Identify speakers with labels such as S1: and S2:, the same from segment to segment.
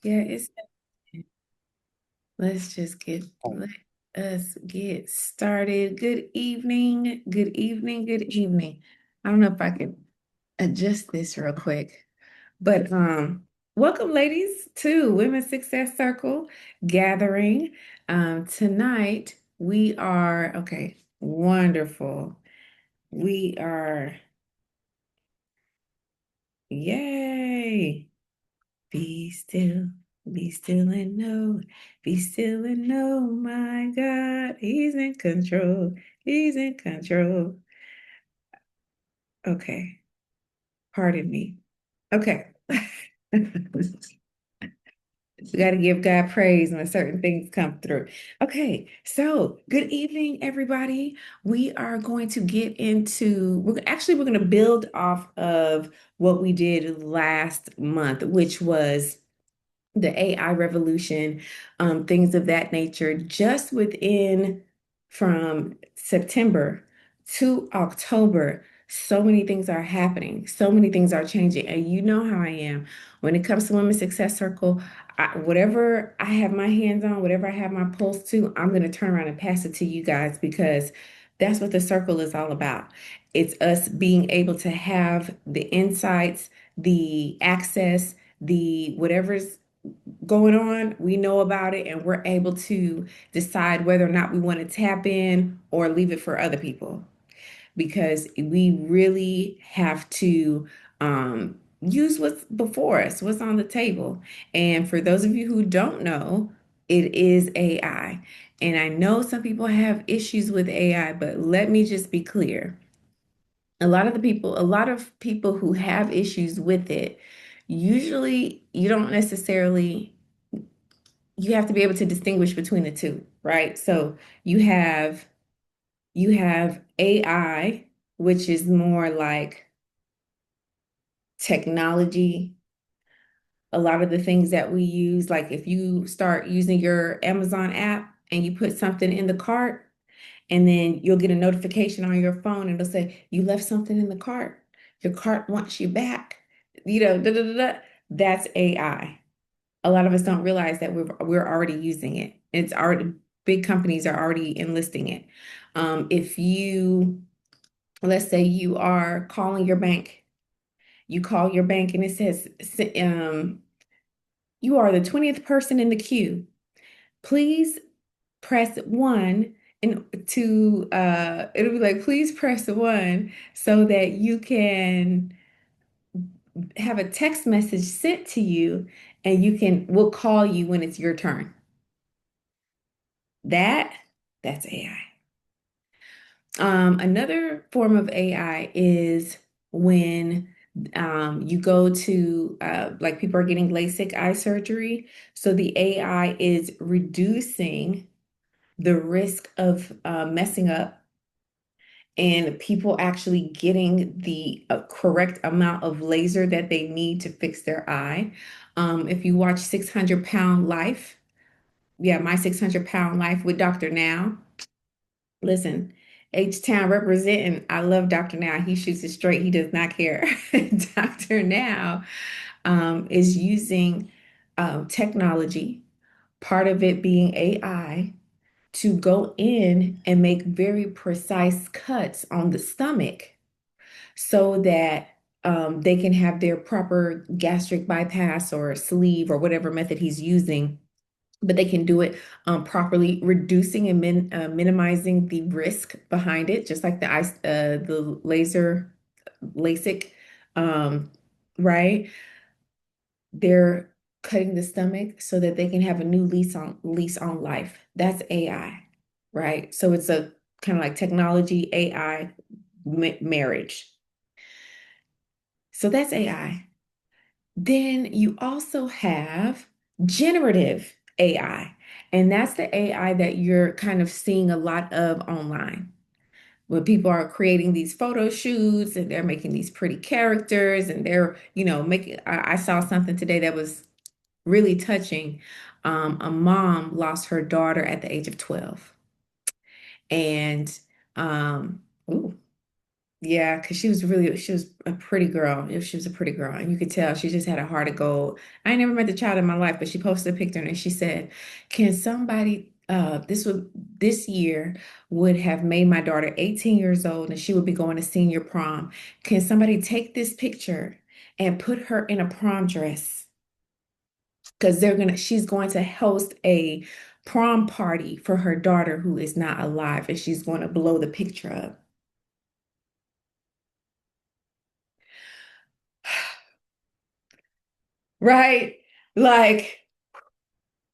S1: Yeah, it's let's just let us get started. Good evening, good evening, good evening. I don't know if I can adjust this real quick, but welcome ladies to Women's Success Circle gathering. Tonight we are okay, wonderful. We are yay. Be still and know, be still and know, my God, He's in control, He's in control. Okay, pardon me. Okay. We got to give God praise when certain things come through. Okay, so good evening, everybody. We are going to get into, we're going to build off of what we did last month, which was the AI revolution, things of that nature, just within from September to October. So many things are happening, so many things are changing. And you know how I am when it comes to Women's Success Circle. Whatever I have my hands on, whatever I have my pulse to, I'm going to turn around and pass it to you guys because that's what the circle is all about. It's us being able to have the insights, the access, the whatever's going on, we know about it, and we're able to decide whether or not we want to tap in or leave it for other people because we really have to use what's before us, what's on the table. And for those of you who don't know, it is AI. And I know some people have issues with AI, but let me just be clear. A lot of people who have issues with it, usually you don't necessarily you have to be able to distinguish between the two, right? So you have you have AI, which is more like technology. A lot of the things that we use, like if you start using your Amazon app and you put something in the cart, and then you'll get a notification on your phone and it'll say, you left something in the cart. Your cart wants you back. Da, da, da, da. That's AI. A lot of us don't realize that we're already using it. It's already big companies are already enlisting it. If you let's say you are calling your bank, you call your bank and it says you are the 20th person in the queue. Please press one and to it'll be like please press one so that you can have a text message sent to you and we'll call you when it's your turn. That that's AI. Another form of AI is when you go to like people are getting LASIK eye surgery. So the AI is reducing the risk of messing up and people actually getting the correct amount of laser that they need to fix their eye. If you watch 600 Pound Life, yeah, My 600 Pound Life with Dr. Now. Listen, H-Town representing. I love Dr. Now. He shoots it straight. He does not care. Dr. Now is using technology, part of it being AI, to go in and make very precise cuts on the stomach so that they can have their proper gastric bypass or sleeve or whatever method he's using, but they can do it properly, reducing and minimizing the risk behind it, just like the laser LASIK, um, right? They're cutting the stomach so that they can have a new lease on life. That's AI, right? So it's a kind of like technology AI marriage. So that's AI. Then you also have generative AI, and that's the AI that you're kind of seeing a lot of online. When people are creating these photo shoots and they're making these pretty characters and they're, making, I saw something today that was really touching. A mom lost her daughter at the age of 12. And, ooh, Yeah, because she was a pretty girl. She was a pretty girl. And you could tell she just had a heart of gold. I ain't never met the child in my life, but she posted a picture and she said, can somebody, this year would have made my daughter 18 years old and she would be going to senior prom. Can somebody take this picture and put her in a prom dress? Because she's going to host a prom party for her daughter who is not alive, and she's going to blow the picture up. Right? Like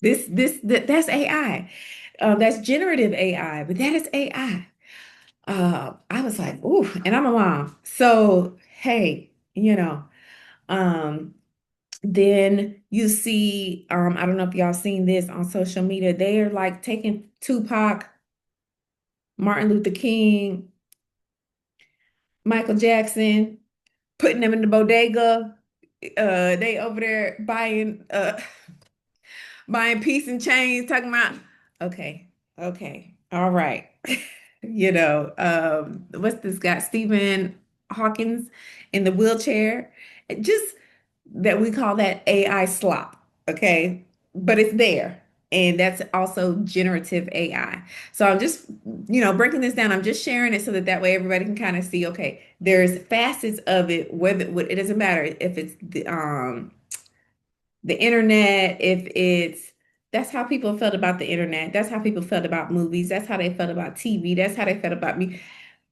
S1: that's AI. That's generative AI, but that is AI. I was like, ooh, and I'm a mom. So, hey, then you see, I don't know if y'all seen this on social media. They are like taking Tupac, Martin Luther King, Michael Jackson, putting them in the bodega. They over there buying piece and chains, talking about, okay, okay, all right. What's this guy, Stephen Hawkins in the wheelchair? Just that we call that AI slop, okay? But it's there. And that's also generative AI. So I'm just, breaking this down. I'm just sharing it so that way everybody can kind of see, okay, there's facets of it, whether it doesn't matter if it's the internet, if it's that's how people felt about the internet. That's how people felt about movies. That's how they felt about TV. That's how they felt about me.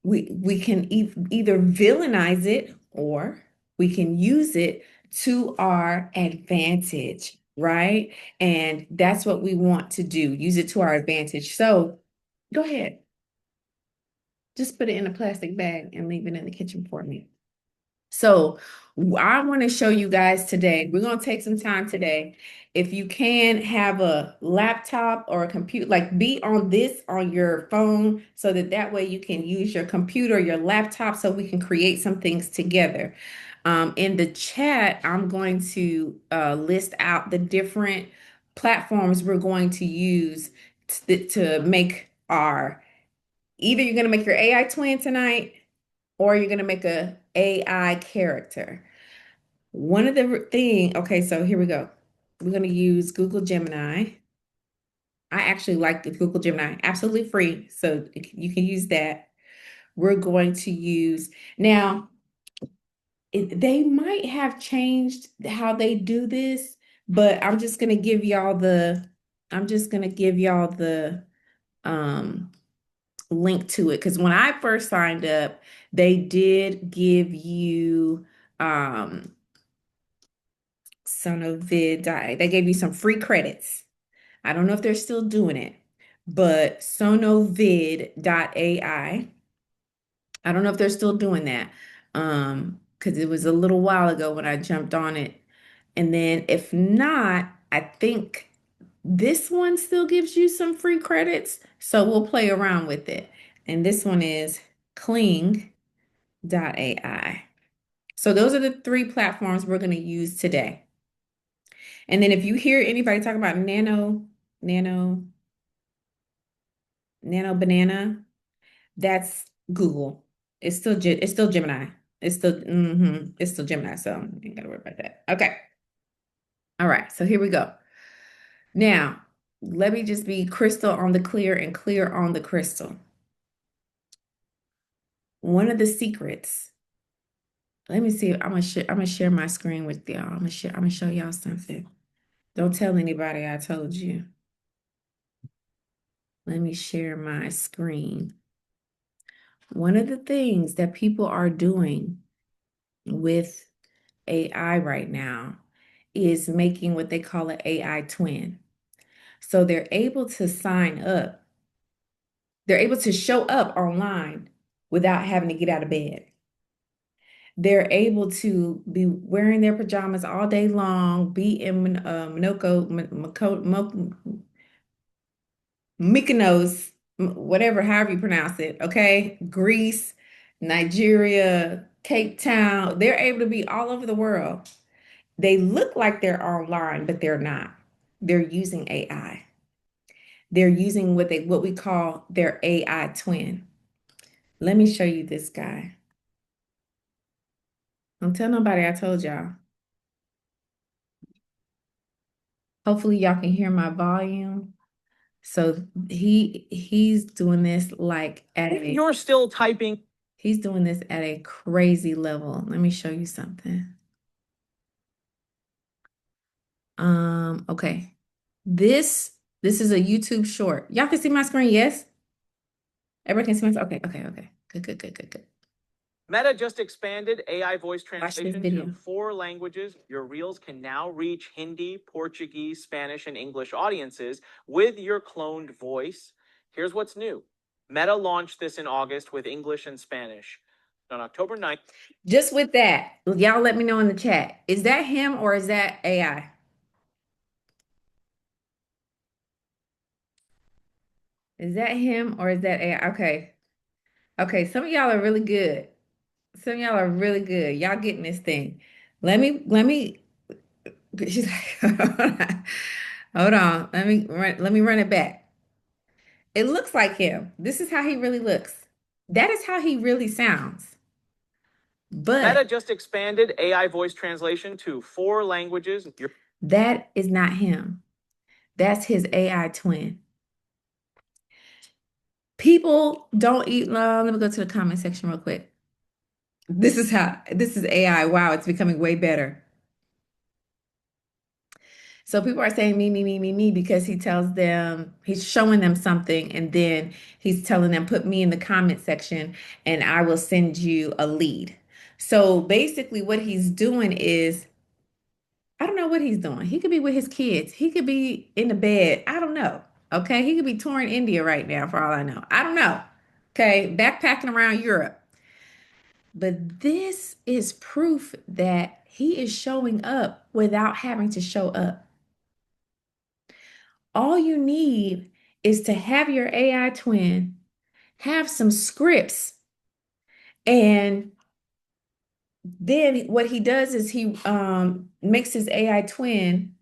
S1: We can either villainize it or we can use it to our advantage, right? And that's what we want to do, use it to our advantage. So go ahead, just put it in a plastic bag and leave it in the kitchen for me. So I want to show you guys today. We're going to take some time today. If you can have a laptop or a computer, like be on this on your phone so that way you can use your computer, your laptop, so we can create some things together. In the chat, I'm going to list out the different platforms we're going to use to make either you're going to make your AI twin tonight or you're going to make a AI character. One of the okay, so here we go. We're going to use Google Gemini. I actually like the Google Gemini, absolutely free, so you can use that. We're going to use now, they might have changed how they do this, but I'm just going to give y'all the um link to it because when I first signed up, they did give you Sonovid. They gave you some free credits. I don't know if they're still doing it, but sonovid.ai. I don't know if they're still doing that. Because it was a little while ago when I jumped on it. And then if not, I think this one still gives you some free credits. So we'll play around with it. And this one is Kling.ai. So those are the three platforms we're going to use today. And then if you hear anybody talk about nano, nano banana, that's Google. It's still Gemini. It's still Gemini, so you ain't gotta worry about that. Okay. All right, so here we go. Now, let me just be crystal on the clear and clear on the crystal. One of the secrets, let me see. I'm gonna share my screen with y'all. I'm gonna show y'all something. Don't tell anybody I told you. Let me share my screen. One of the things that people are doing with AI right now is making what they call an AI twin. So they're able to show up online without having to get out of bed. They're able to be wearing their pajamas all day long, be in Mykonos, whatever, however you pronounce it, okay? Greece, Nigeria, Cape Town. They're able to be all over the world. They look like they're online, but they're not. They're using AI. They're using what we call their AI twin. Let me show you this guy. Don't tell nobody I told y'all. Hopefully y'all can hear my volume. So he's doing this like at a You're still typing. He's doing this at a crazy level. Let me show you something. Okay. This is a YouTube short. Y'all can see my screen, yes? Everybody can see my okay, okay, okay. Good, good, good, good, good. Meta just expanded AI voice translation to 4 languages. Your reels can now reach Hindi, Portuguese, Spanish, and English audiences with your cloned voice. Here's what's new. Meta launched this in August with English and Spanish. On October 9th. Just with that, y'all let me know in the chat. Is that him or is that AI? Is that him or is that AI? Okay. Okay, some of y'all are really good. Some of y'all are really good. Y'all getting this thing. Let me she's like, hold on. Let me run it back. It looks like him. This is how he really looks. That is how he really sounds. Meta just expanded AI voice translation to 4 languages. That is not him. That's his AI twin. People don't eat. Let me go to the comment section real quick. This is AI. Wow, it's becoming way better. So people are saying me because he's showing them something and then he's telling them, put me in the comment section and I will send you a lead. So basically what he's doing is, I don't know what he's doing. He could be with his kids. He could be in the bed. I don't know. Okay. He could be touring India right now for all I know. I don't know. Okay. Backpacking around Europe. But this is proof that he is showing up without having to show up. All you need is to have your AI twin have some scripts. And then what he does is he makes his AI twin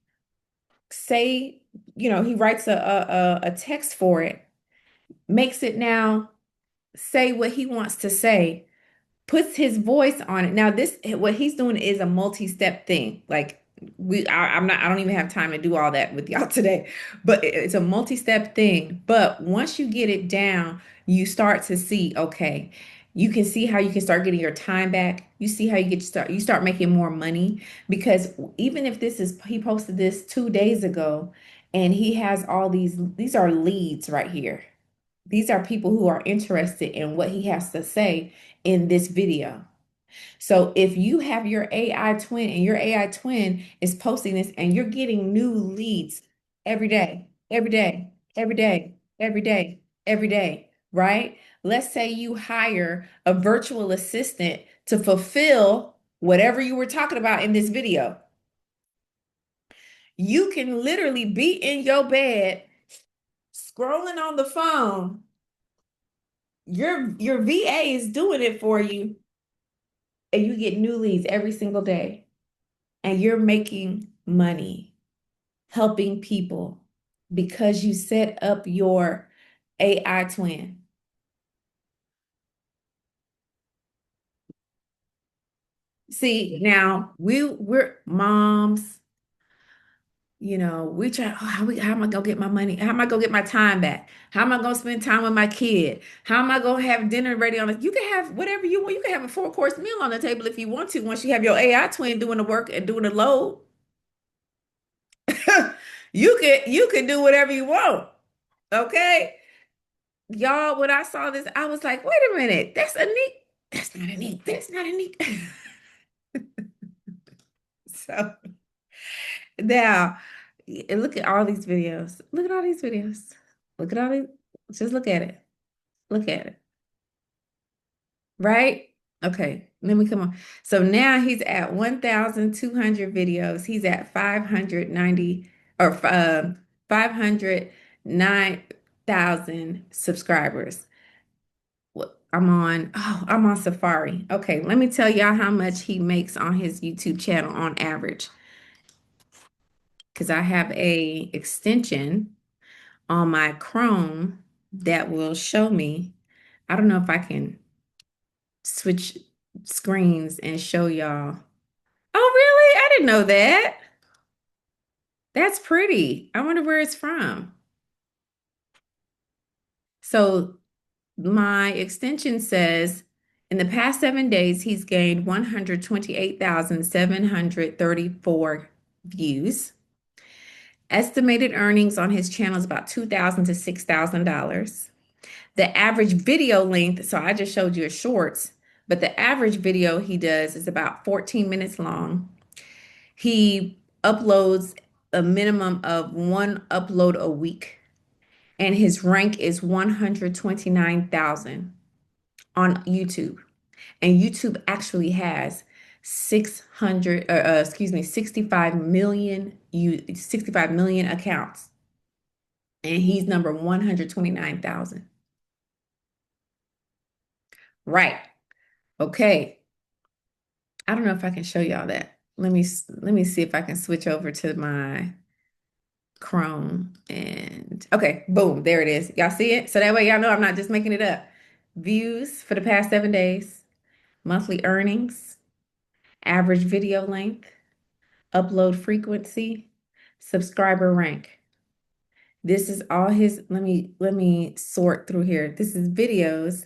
S1: say, he writes a text for it, makes it now say what he wants to say, puts his voice on it. Now, what he's doing is a multi-step thing. Like I don't even have time to do all that with y'all today, but it's a multi-step thing. But once you get it down, you start to see, okay, you can see how you can start getting your time back. You see how you start making more money because even if he posted this 2 days ago and he has all these are leads right here. These are people who are interested in what he has to say in this video. So if you have your AI twin and your AI twin is posting this and you're getting new leads every day, every day, every day, every day, every day, right? Let's say you hire a virtual assistant to fulfill whatever you were talking about in this video. You can literally be in your bed scrolling on the phone. Your VA is doing it for you and you get new leads every single day and you're making money helping people because you set up your AI twin. See, now we're moms, we try, how am I gonna get my money? How am I gonna get my time back? How am I gonna spend time with my kid? How am I gonna have dinner ready on it? You can have whatever you want. You can have a 4-course meal on the table if you want to, once you have your AI twin doing the work and doing the load. You can do whatever you want. Okay. Y'all, when I saw this, I was like, wait a minute, that's not a neat. So now look at all these videos. Look at all these videos. Look at all these, just look at it. Look at it. Right? Okay, let me come on. So now he's at 1,200 videos. He's at 590 or 509,000 subscribers. I'm on Safari. Okay, let me tell y'all how much he makes on his YouTube channel on average. Because I have a extension on my Chrome that will show me. I don't know if I can switch. screens and show y'all. Oh, really? I didn't know that. That's pretty. I wonder where it's from. So my extension says in the past 7 days, he's gained 128,734 views. Estimated earnings on his channel is about $2,000 to $6,000. The average video length, so I just showed you a shorts, but the average video he does is about 14 minutes long. He uploads a minimum of one upload a week, and his rank is 129,000 on YouTube. And YouTube actually has 65 million accounts, and he's number 129,000. Right. Okay. I don't know if I can show y'all that. Let me see if I can switch over to my Chrome and okay, boom, there it is. Y'all see it? So that way y'all know I'm not just making it up. Views for the past 7 days, monthly earnings, average video length, upload frequency, subscriber rank. This is all his, let me sort through here. This is videos.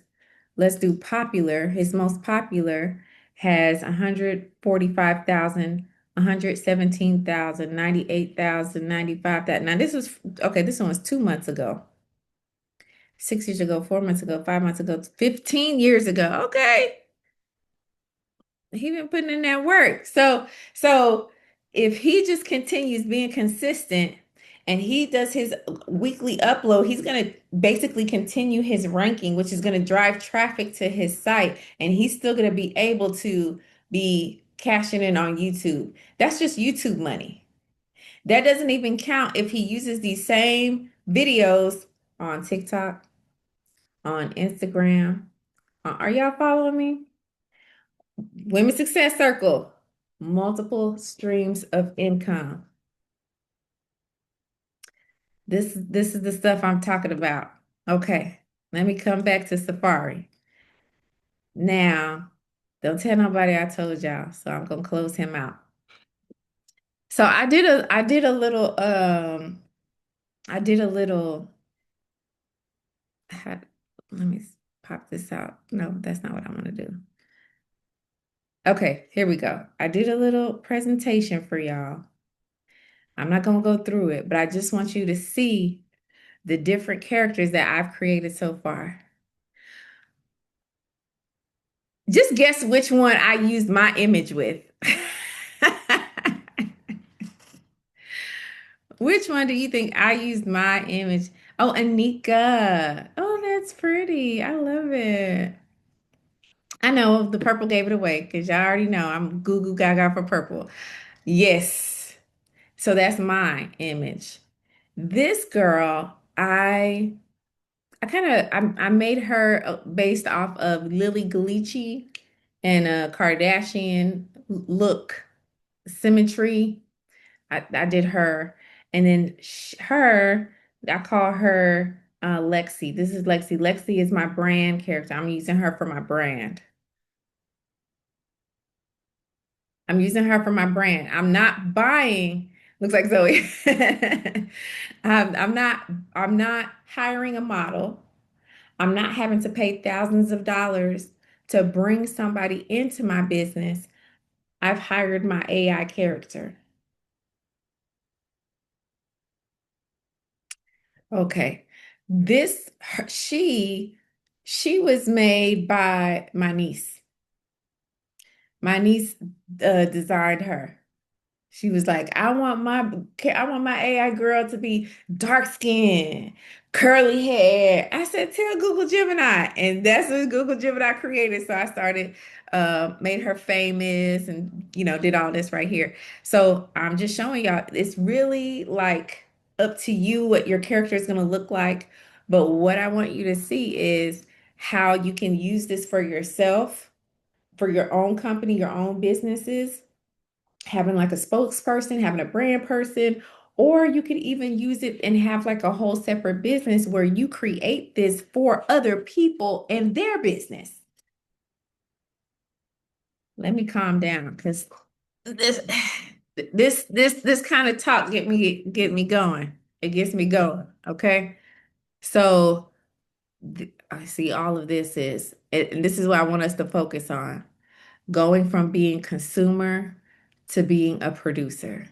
S1: Let's do popular. His most popular has 145,000, 117,000, 98,000, 95,000. Now this was okay, this one was 2 months ago, 6 years ago, 4 months ago, 5 months ago, 15 years ago. Okay. He been putting in that work. So if he just continues being consistent and he does his weekly upload, he's going to basically continue his ranking, which is going to drive traffic to his site, and he's still going to be able to be cashing in on YouTube. That's just YouTube money. That doesn't even count if he uses these same videos on TikTok, on Instagram. Are y'all following me? Women's Success Circle, multiple streams of income. This is the stuff I'm talking about. Okay, let me come back to Safari. Now, don't tell nobody I told y'all, so I'm gonna close him out. So I did a little I did a little how, let me pop this out. No, that's not what I want to do. Okay, here we go. I did a little presentation for y'all. I'm not gonna go through it, but I just want you to see the different characters that I've created so far. Just guess which one I used my image with. Which one do you think I used my image? Oh, Anika. Oh, that's pretty. I love it. I know the purple gave it away because y'all already know I'm goo goo gaga for purple. Yes. So that's my image. This girl, I made her based off of Lily Ghalichi and a Kardashian look symmetry. I did her, and then her I call her Lexi. This is Lexi. Lexi is my brand character. I'm using her for my brand. I'm using her for my brand. I'm not buying. Looks like Zoe. I'm not. I'm not hiring a model. I'm not having to pay thousands of dollars to bring somebody into my business. I've hired my AI character. Okay. This she was made by my niece. My niece designed her. She was like, I want my AI girl to be dark skin, curly hair. I said, tell Google Gemini. And that's what Google Gemini created. So I started, made her famous and, did all this right here. So I'm just showing y'all, it's really like up to you what your character is going to look like. But what I want you to see is how you can use this for yourself, for your own company, your own businesses, having like a spokesperson, having a brand person, or you could even use it and have like a whole separate business where you create this for other people and their business. let me calm down because this this kind of talk get me going. It gets me going. Okay. So I see all of this is, and this is what I want us to focus on, going from being consumer to being a producer.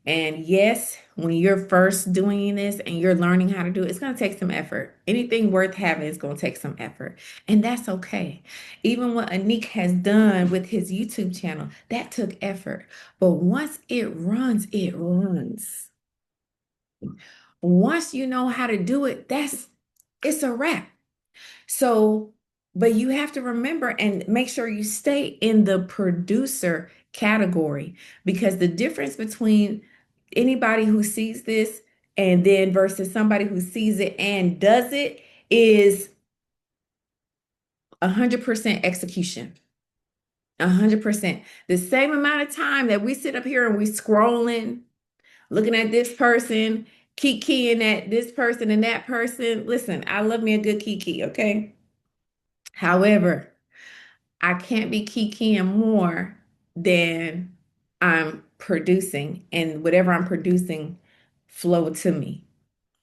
S1: And yes, when you're first doing this and you're learning how to do it, it's going to take some effort. Anything worth having is going to take some effort. And that's okay. Even what Anik has done with his YouTube channel, that took effort. But once it runs, it runs. Once you know how to do it, it's a wrap. So, but you have to remember and make sure you stay in the producer category, because the difference between anybody who sees this and then versus somebody who sees it and does it is 100% execution. 100%. The same amount of time that we sit up here and we scrolling, looking at this person, keying at this person and that person. Listen, I love me a good key, okay? However, I can't be kikiing more than I'm producing, and whatever I'm producing flow to me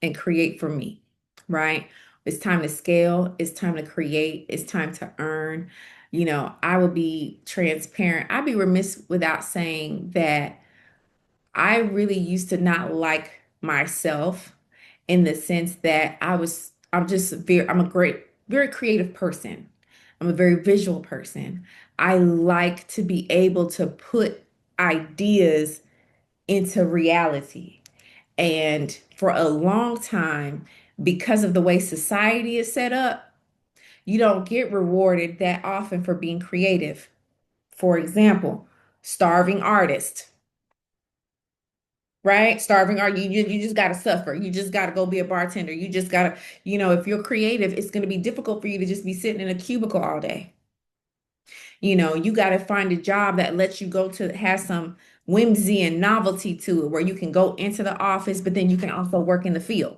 S1: and create for me, right? It's time to scale, it's time to create, it's time to earn. I will be transparent. I'd be remiss without saying that I really used to not like myself, in the sense that I'm a great, very creative person. I'm a very visual person. I like to be able to put ideas into reality. And for a long time, because of the way society is set up, you don't get rewarded that often for being creative. For example, starving artist, right? Starving art, you just got to suffer. You just got to go be a bartender. You just got to, if you're creative, it's going to be difficult for you to just be sitting in a cubicle all day. You got to find a job that lets you go to have some whimsy and novelty to it, where you can go into the office, but then you can also work in the field.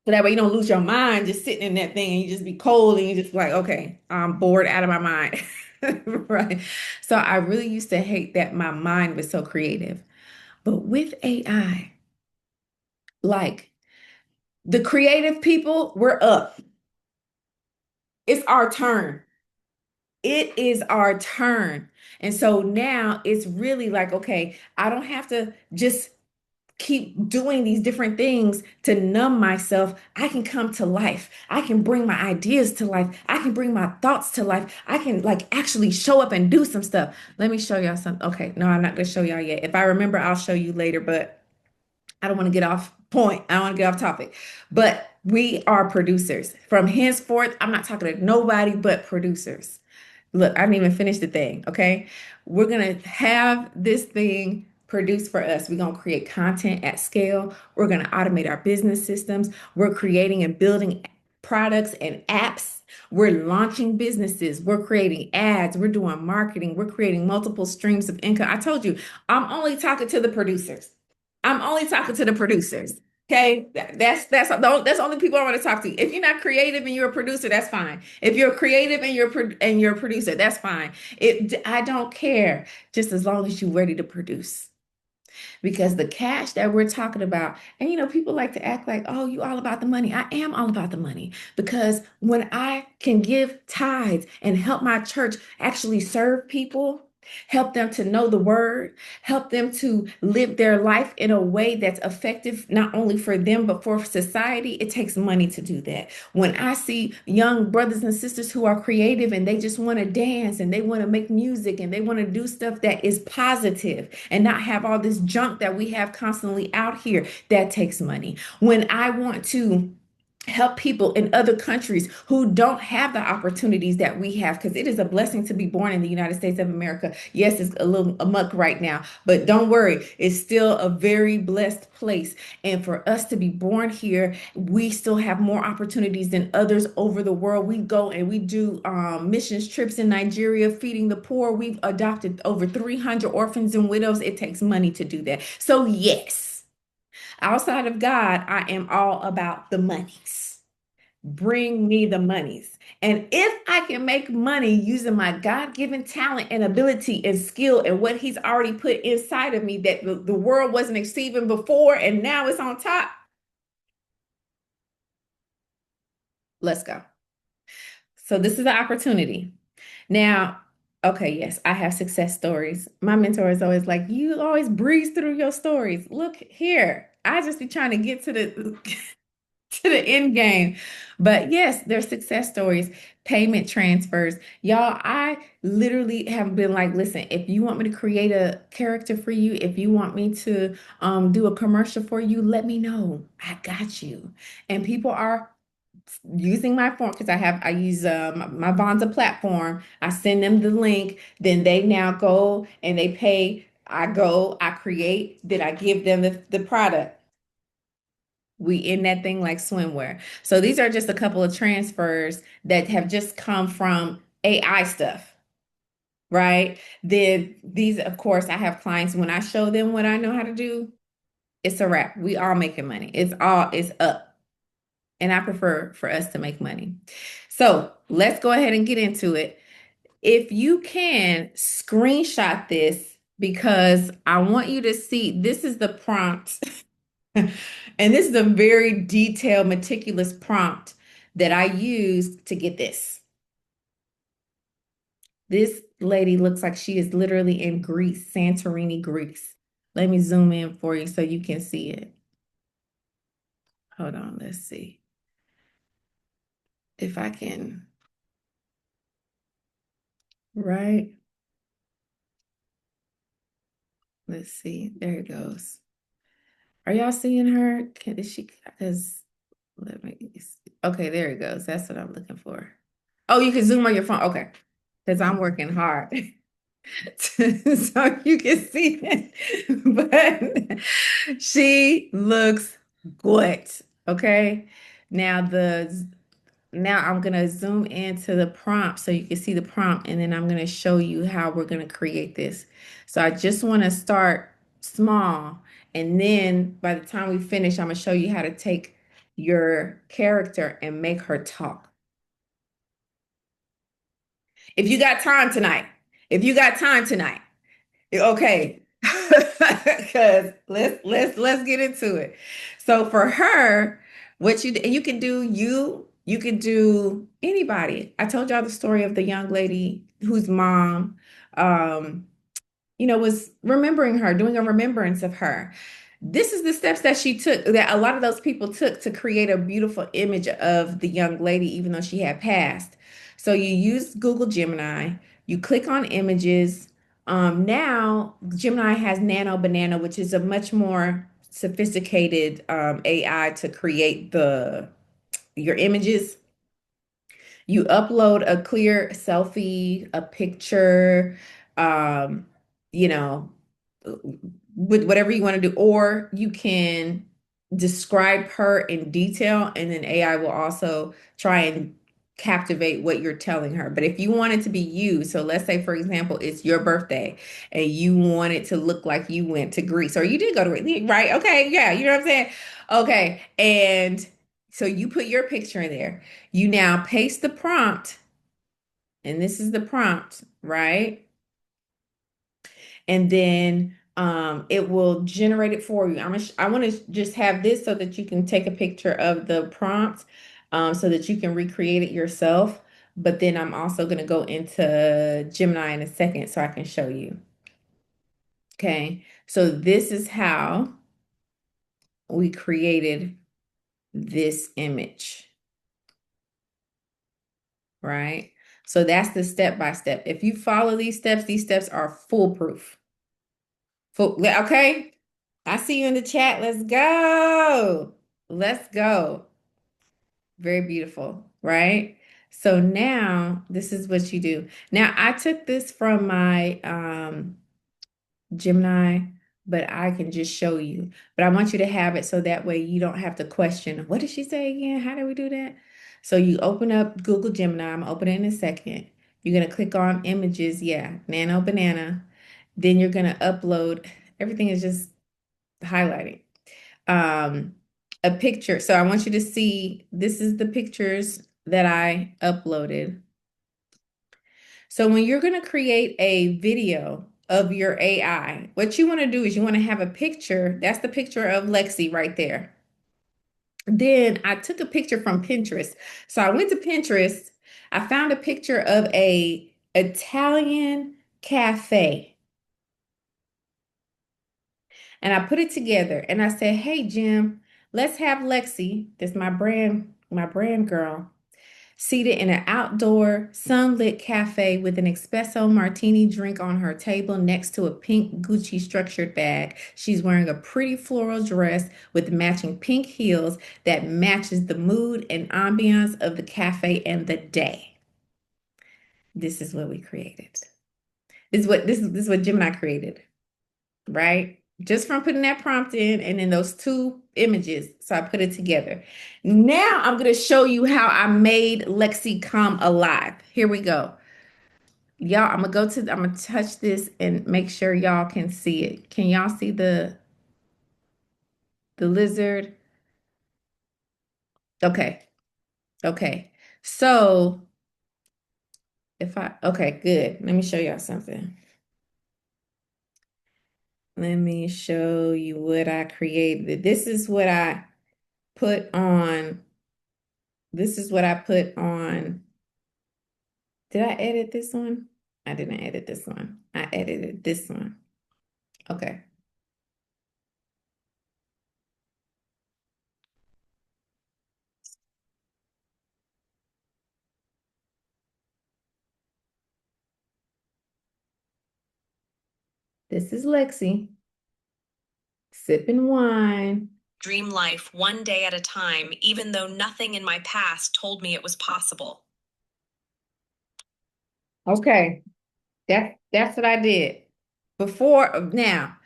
S1: So that way you don't lose your mind just sitting in that thing and you just be cold and you just like, okay, I'm bored out of my mind. Right. So I really used to hate that my mind was so creative. But with AI, like, the creative people, we're up. It's our turn. It is our turn. And so now it's really like, okay, I don't have to just keep doing these different things to numb myself. I can come to life. I can bring my ideas to life. I can bring my thoughts to life. I can like actually show up and do some stuff. Let me show y'all something. Okay, no, I'm not going to show y'all yet. If I remember, I'll show you later, but I don't want to get off point. I don't want to get off topic. But we are producers. From henceforth, I'm not talking to nobody but producers. Look, I didn't even finish the thing. Okay. We're going to have this thing produced for us. We're going to create content at scale. We're going to automate our business systems. We're creating and building products and apps. We're launching businesses. We're creating ads. We're doing marketing. We're creating multiple streams of income. I told you, I'm only talking to the producers. I'm only talking to the producers. Okay, that's the only people I want to talk to. If you're not creative and you're a producer, that's fine. If you're creative and you're a producer, that's fine. I don't care, just as long as you're ready to produce. Because the cash that we're talking about, and people like to act like, oh, you all about the money. I am all about the money, because when I can give tithes and help my church actually serve people, help them to know the word, help them to live their life in a way that's effective, not only for them, but for society, it takes money to do that. When I see young brothers and sisters who are creative and they just want to dance and they want to make music and they want to do stuff that is positive and not have all this junk that we have constantly out here, that takes money. When I want to help people in other countries who don't have the opportunities that we have, because it is a blessing to be born in the United States of America. Yes, it's a little amok right now, but don't worry, it's still a very blessed place. And for us to be born here, we still have more opportunities than others over the world. We go and we do missions trips in Nigeria, feeding the poor. We've adopted over 300 orphans and widows. It takes money to do that. So yes, outside of God, I am all about the monies. bring me the monies. And if I can make money using my God-given talent and ability and skill and what he's already put inside of me that the world wasn't receiving before and now it's on top, let's go. So this is the opportunity. Now, okay, yes, I have success stories. My mentor is always like, you always breeze through your stories. Look here. I just be trying to get to the to the end game. But yes, there's success stories, payment transfers. Y'all, I literally have been like, listen, if you want me to create a character for you, if you want me to do a commercial for you, let me know. I got you. And people are using my form because I use my Vonza platform. I send them the link, then they now go and they pay. I go, I create, then I give them the product. We in that thing like swimwear. So these are just a couple of transfers that have just come from AI stuff, right? Then these, of course, I have clients when I show them what I know how to do, it's a wrap. We all making money. It's up. And I prefer for us to make money. So let's go ahead and get into it. If you can screenshot this because I want you to see this is the prompt. And this is a very detailed, meticulous prompt that I used to get this. This lady looks like she is literally in Greece, Santorini, Greece. Let me zoom in for you so you can see it. Hold on, let's see if I can. Right. Let's see. There it goes. Are y'all seeing her? Is she? Because let me. Okay, there it goes. That's what I'm looking for. Oh, you can zoom on your phone. Okay, because I'm working hard. So you can see it. But she looks good. Okay. Now now I'm gonna zoom into the prompt so you can see the prompt, and then I'm gonna show you how we're gonna create this. So I just want to start small, and then by the time we finish, I'm gonna show you how to take your character and make her talk. If you got time tonight, if you got time tonight. Okay. Because let's get into it. So for her, what you and you can do you can do anybody. I told y'all the story of the young lady whose mom um was remembering her, doing a remembrance of her. This is the steps that she took, that a lot of those people took to create a beautiful image of the young lady, even though she had passed. So you use Google Gemini, you click on images. Now, Gemini has Nano Banana, which is a much more sophisticated AI to create your images. You upload a clear selfie, a picture, um, you know, with whatever you want to do, or you can describe her in detail, and then AI will also try and captivate what you're telling her. But if you want it to be you, so let's say, for example, it's your birthday and you want it to look like you went to Greece or you did go to Greece, right? Okay, yeah, you know what I'm saying? Okay, and so you put your picture in there. You now paste the prompt, and this is the prompt, right? And then it will generate it for you. I want to just have this so that you can take a picture of the prompt so that you can recreate it yourself. But then I'm also going to go into Gemini in a second so I can show you. Okay, so this is how we created this image, right? So that's the step by step. If you follow these steps are foolproof. Okay, I see you in the chat. Let's go. Let's go. Very beautiful, right? So now this is what you do. Now I took this from my Gemini, but I can just show you. But I want you to have it so that way you don't have to question, what did she say again? How do we do that? So you open up Google Gemini. I'm opening in a second. You're going to click on images. Yeah, Nano Banana. Then you're going to upload. Everything is just highlighting. Um, a picture. So I want you to see, this is the pictures that I uploaded. So when you're going to create a video of your AI, what you want to do is you want to have a picture. That's the picture of Lexi right there. Then I took a picture from Pinterest. So I went to Pinterest. I found a picture of a Italian cafe and I put it together and I said, "Hey Jim, let's have Lexi, that's my brand girl, seated in an outdoor sunlit cafe with an espresso martini drink on her table next to a pink Gucci structured bag. She's wearing a pretty floral dress with matching pink heels that matches the mood and ambiance of the cafe and the day." This is what we created. This is what Gemini created, right? Just from putting that prompt in and then those two images. So I put it together. Now I'm going to show you how I made Lexi come alive. Here we go. Y'all, I'm gonna touch this and make sure y'all can see it. Can y'all see the lizard? Okay. Okay. So okay, good. Let me show y'all something. Let me show you what I created. This is what I put on. This is what I put on. Did I edit this one? I didn't edit this one. I edited this one. Okay. This is Lexi sipping wine.
S2: Dream life one day at a time, even though nothing in my past told me it was possible.
S1: Okay. That's what I did. Before now,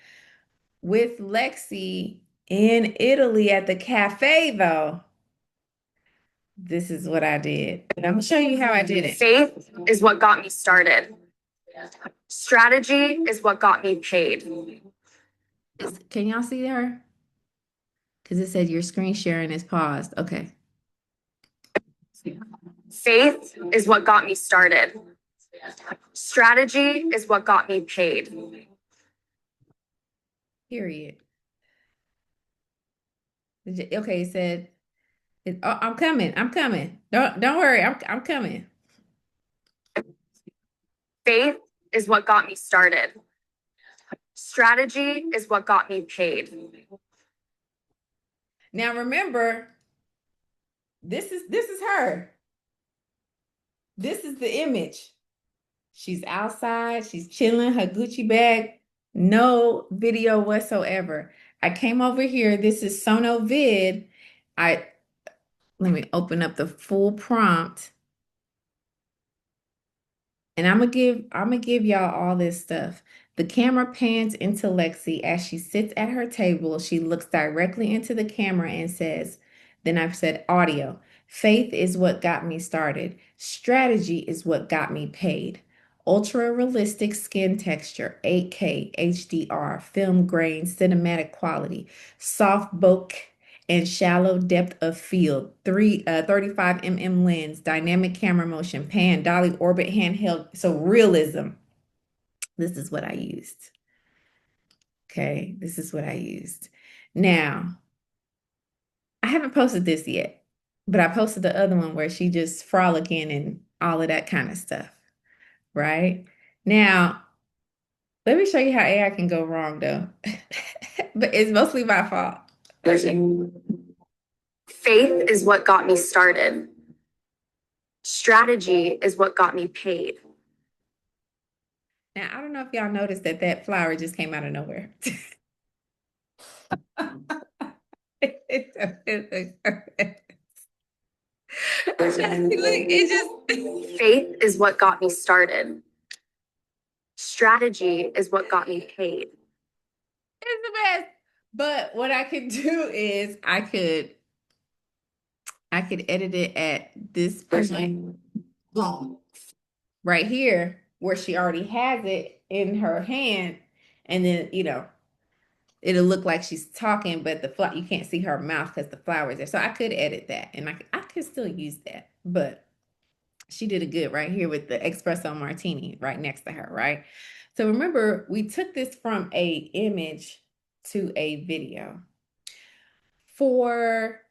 S1: with Lexi in Italy at the cafe, though, this is what I did. And I'm gonna show you how I did it.
S2: Faith is what got me started. Strategy is what got me paid.
S1: Can y'all see her? Because it said your screen sharing is paused. Okay.
S2: Faith is what got me started. Strategy is what got me paid.
S1: Period. Okay, it said, oh, I'm coming. I'm coming. Don't worry. I'm coming.
S2: Faith is what got me started. Strategy is what got me paid.
S1: Now remember, this is her. This is the image. She's outside, she's chilling, her Gucci bag, no video whatsoever. I came over here. This is Sono Vid. I Let me open up the full prompt. And I'm gonna give y'all all this stuff. The camera pans into Lexi as she sits at her table. She looks directly into the camera and says, then I've said audio. Faith is what got me started. Strategy is what got me paid. Ultra realistic skin texture, 8K, HDR, film grain, cinematic quality, soft bokeh and shallow depth of field, 35 mm lens, dynamic camera motion, pan, dolly, orbit, handheld. So realism. This is what I used. Okay, this is what I used. Now, I haven't posted this yet, but I posted the other one where she just frolicking and all of that kind of stuff, right? Now, let me show you how AI can go wrong though. But it's mostly my fault.
S2: Faith is what got me started. Strategy is what got me paid.
S1: Now, I don't know if y'all noticed that that flower just came out of nowhere. It just
S2: Faith is what got me started. Strategy is what got me paid.
S1: it's the best. But what I could do is I could edit it at this point. Boom. Right here, where she already has it in her hand. And then, it'll look like she's talking, but you can't see her mouth because the flower is there. So I could edit that, and I could still use that. But she did it good right here with the espresso martini right next to her, right? So remember, we took this from a image to a video. For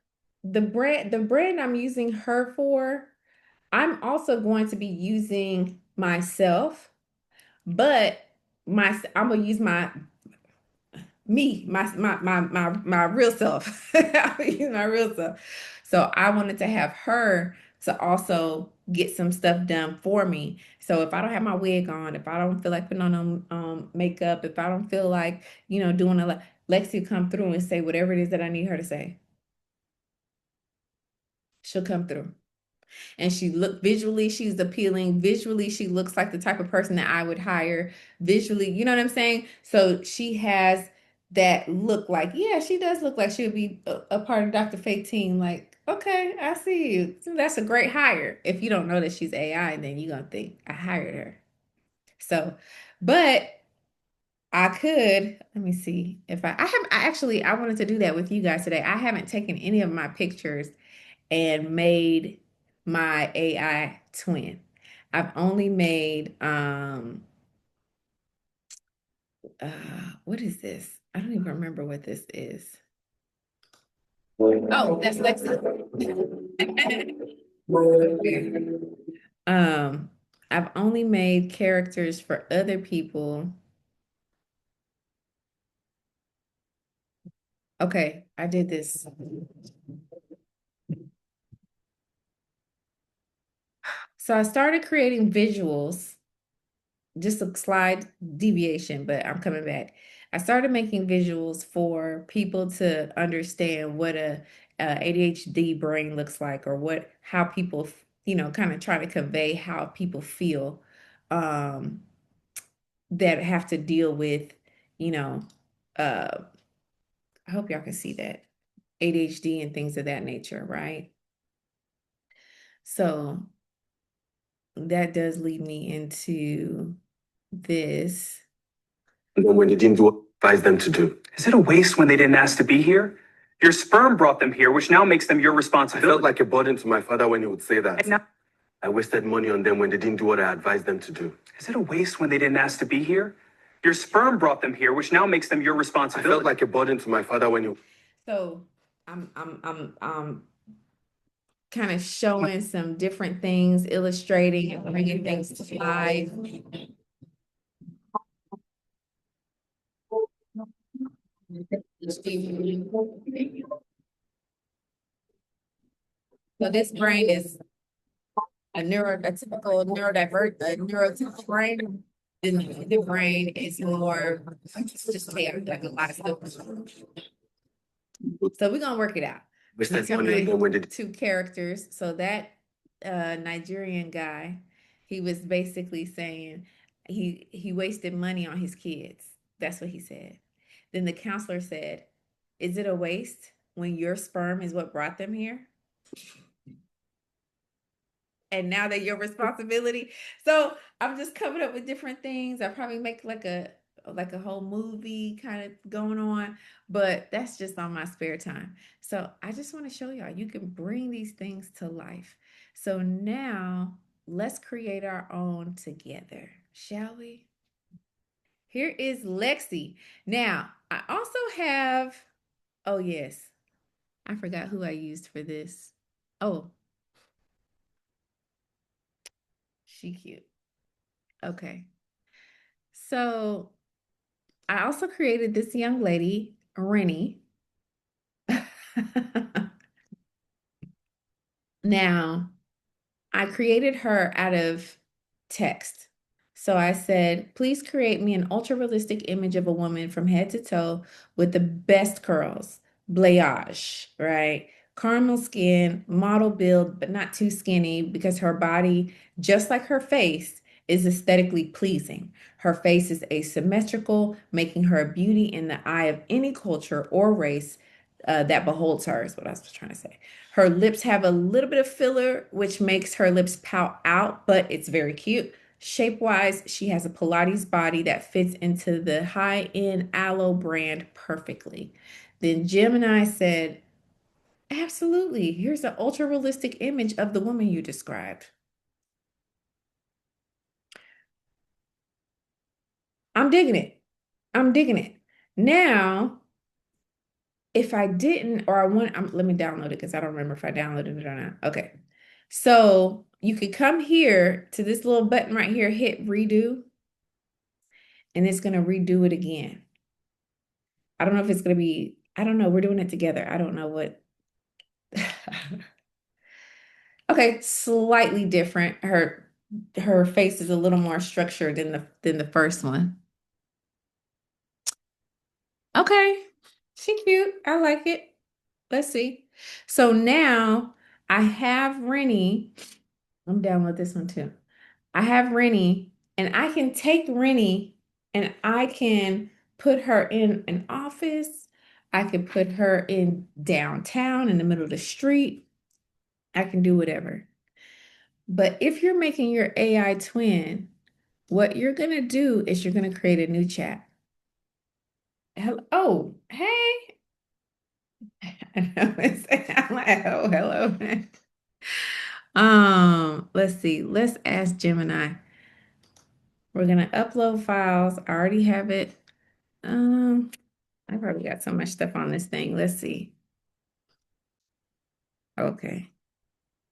S1: the brand I'm using her for, I'm also going to be using myself, but I'm gonna use my real self. I'm gonna use my real self. So I wanted to have her to also get some stuff done for me. So if I don't have my wig on, if I don't feel like putting on makeup, if I don't feel like, doing a lot, Lexi will come through and say whatever it is that I need her to say. She'll come through. And she look visually, she's appealing. Visually, she looks like the type of person that I would hire. Visually, you know what I'm saying? So she has that look like, yeah, she does look like she would be a part of Dr. Faye team. Like, okay, I see you. So that's a great hire. If you don't know that she's AI, then you're gonna think I hired her. So, but I could, let me see if I wanted to do that with you guys today. I haven't taken any of my pictures and made my AI twin. I've only made what is this? I don't even remember what this is. Oh, that's Lexi. Okay. Um, I've only made characters for other people. Okay, I did this. So I started creating visuals, just a slide deviation, but I'm coming back. I started making visuals for people to understand what a ADHD brain looks like, or how people, kind of try to convey how people feel, um, that have to deal with, you know, uh, I hope y'all can see that ADHD and things of that nature, right? So that does lead me into this.
S2: When they didn't do what I advised them to do. Is it a waste when they didn't ask to be here? Your sperm brought them here, which now makes them your responsibility. I felt like a burden to my father when he would say that. And now, I wasted money on them when they didn't do what I advised them to do. Is it a waste when they didn't ask to be here? Your sperm brought them here, which now makes them your responsibility. I felt like a burden to my father when he. So I'm kind of showing some different things, illustrating and bringing things to life. So this brain is a typical neurotypical brain. The brain is more just chaotic, like a lot of stuff. So we're gonna work it out. These are my two characters. So that Nigerian guy, he was basically saying he wasted money on his kids. That's what he said. Then the counselor said, "Is it a waste when your sperm is what brought them here? And now they're your responsibility." So I'm just coming up with different things. I probably make like a whole movie kind of going on, but that's just on my spare time. So I just want to show y'all you can bring these things to life. So now let's create our own together, shall we? Here is Lexi. Now I also have, oh yes, I forgot who I used for this. Oh, she cute. Okay. So I also created this young lady, Rennie. Now, I created her out of text. So I said, please create me an ultra realistic image of a woman from head to toe with the best curls, balayage, right? Caramel skin, model build, but not too skinny because her body, just like her face, is aesthetically pleasing. Her face is asymmetrical, making her a beauty in the eye of any culture or race that beholds her, is what I was trying to say. Her lips have a little bit of filler, which makes her lips pout out, but it's very cute.
S1: Shape-wise, she has a Pilates body that fits into the high-end Aloe brand perfectly. Then Gemini said, absolutely. Here's an ultra realistic image of the woman you described. I'm digging it. I'm digging it. Now, if I didn't, or I want, let me download it because I don't remember if I downloaded it or not. Okay. So you could come here to this little button right here, hit redo, and it's going to redo it again. I don't know if it's going to be, I don't know. We're doing it together. I don't know what. Okay, slightly different. Her face is a little more structured than the first one. Okay, she cute. I like it. Let's see. So now I have Rennie. I'm down with this one too. I have Rennie, and I can take Rennie and I can put her in an office. I can put her in downtown in the middle of the street. I can do whatever. But if you're making your AI twin, what you're going to do is you're going to create a new chat. Hello. Oh, hey. I'm like, oh, hello. Let's see. Let's ask Gemini. We're gonna upload files. I already have it. Um, I probably got so much stuff on this thing. Let's see. Okay,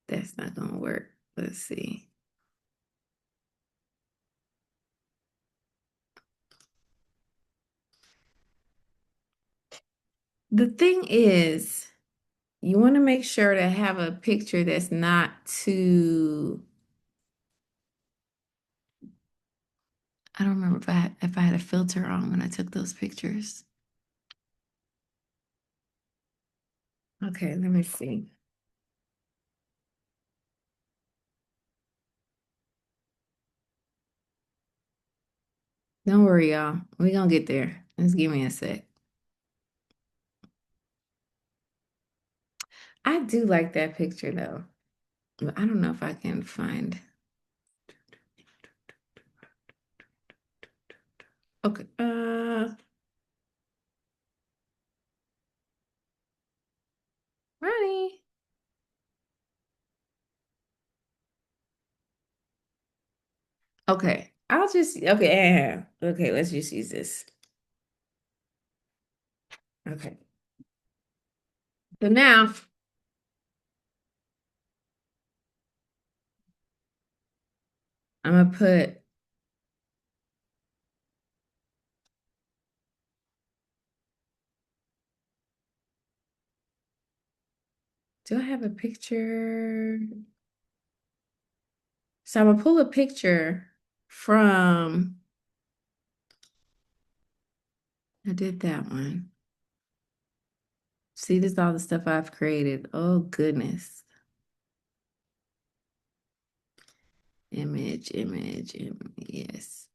S1: that's not gonna work. Let's see. The thing is, you want to make sure to have a picture that's not too. I don't remember if I had a filter on when I took those pictures. Okay, let me see. Don't worry, y'all. We're gonna get there. Just give me a sec. I do like that picture though. But I don't know if I can find. Okay. Ronnie. Okay. I'll just okay. Okay, let's just use this. Okay. So now I'm gonna put do I have a picture? So I'm gonna pull a picture from I did that one. See, this is all the stuff I've created. Oh goodness. Yes.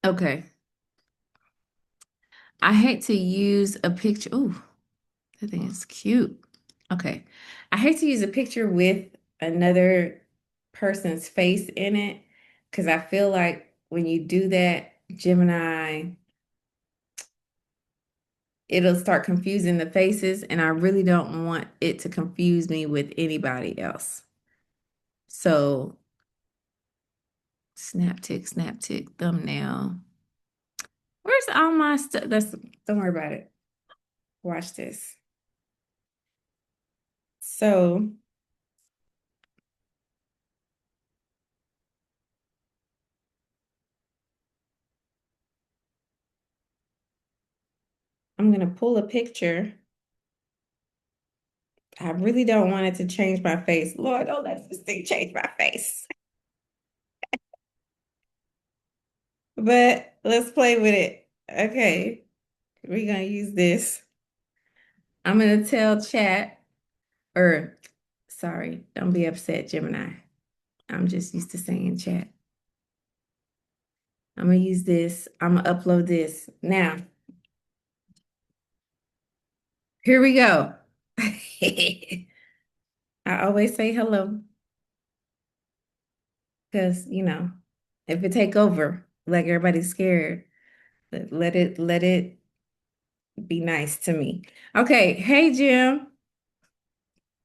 S1: Okay. I hate to use a picture. Oh, that thing is cute. Okay. I hate to use a picture with another person's face in it because I feel like when you do that, Gemini, it'll start confusing the faces, and I really don't want it to confuse me with anybody else. So, snap tick, thumbnail. Where's all my stuff? Don't worry about it. Watch this. So, I'm gonna pull a picture. I really don't want it to change my face. Lord, don't let this thing change my face. But let's play with it. Okay, we're gonna use this. I'm gonna tell chat, or sorry, don't be upset, Gemini. I'm just used to saying chat. I'm gonna use this. I'm gonna upload this. Now, here we go. I always say hello. because if it take over, like everybody's scared, let it be nice to me. Okay, hey Jim.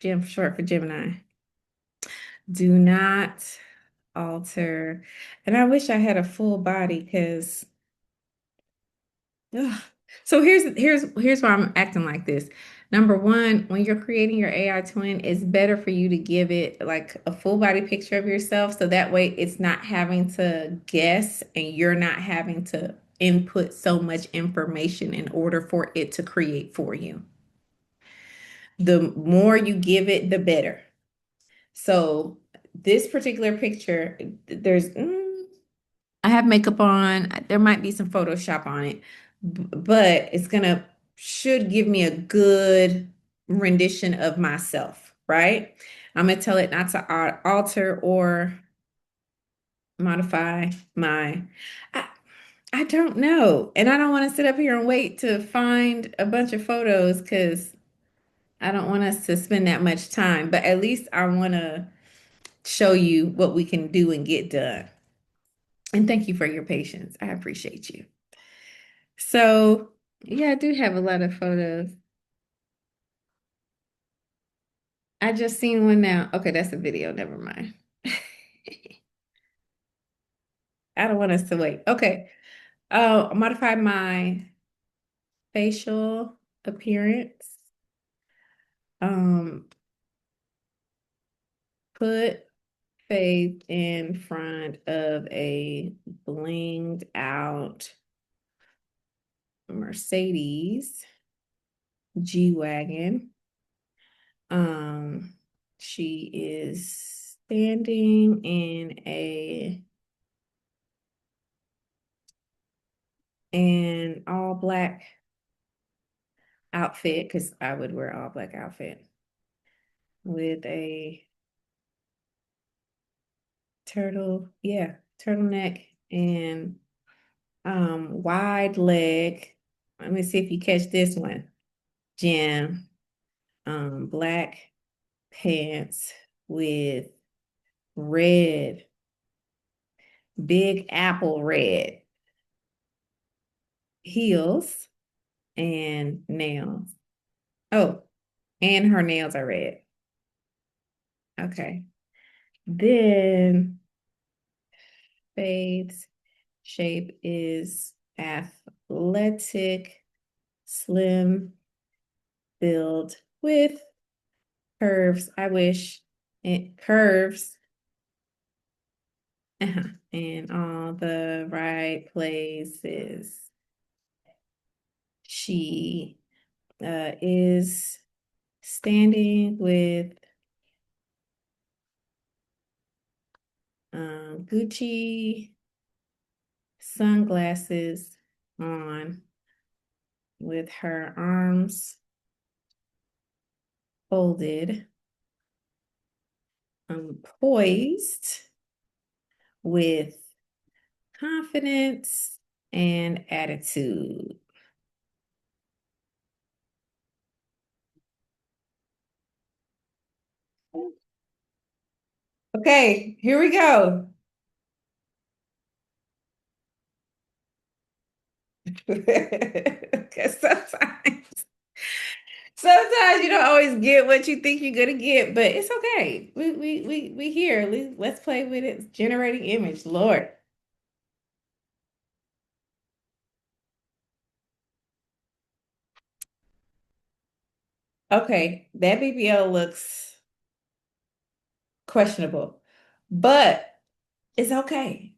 S1: Jim short for Gemini. Do not alter. And I wish I had a full body because so here's why I'm acting like this. Number one, when you're creating your AI twin, it's better for you to give it like a full body picture of yourself. So that way it's not having to guess and you're not having to input so much information in order for it to create for you. The more you give it, the better. So this particular picture, there's I have makeup on. There might be some Photoshop on it, but it's gonna should give me a good rendition of myself, right? I'm gonna tell it not to alter or modify my. I, I don't know, and I don't want to sit up here and wait to find a bunch of photos because I don't want us to spend that much time. But at least I want to show you what we can do and get done. And thank you for your patience. I appreciate you. So, yeah, I do have a lot of photos. I just seen one now. Okay, that's a video. Never mind. I don't want us to wait. Okay. Modify my facial appearance. Um, put face in front of a blinged out Mercedes G-Wagon. Um, she is standing in an all black outfit because I would wear all black outfit with a turtleneck and wide leg. Let me see if you catch this one. Jam, black pants with red, big apple red heels and nails. Oh, and her nails are red. Okay. Then Faith's shape is athletic, slim build with curves. I wish it curves in all the right places. She is standing with Gucci sunglasses on with her arms folded, poised with confidence and attitude. Okay, here we go. Because sometimes you don't always get what you think you're gonna get, but it's okay. We here. Let's play with it. It's generating image, Lord. Okay, that BBL looks questionable, but it's okay.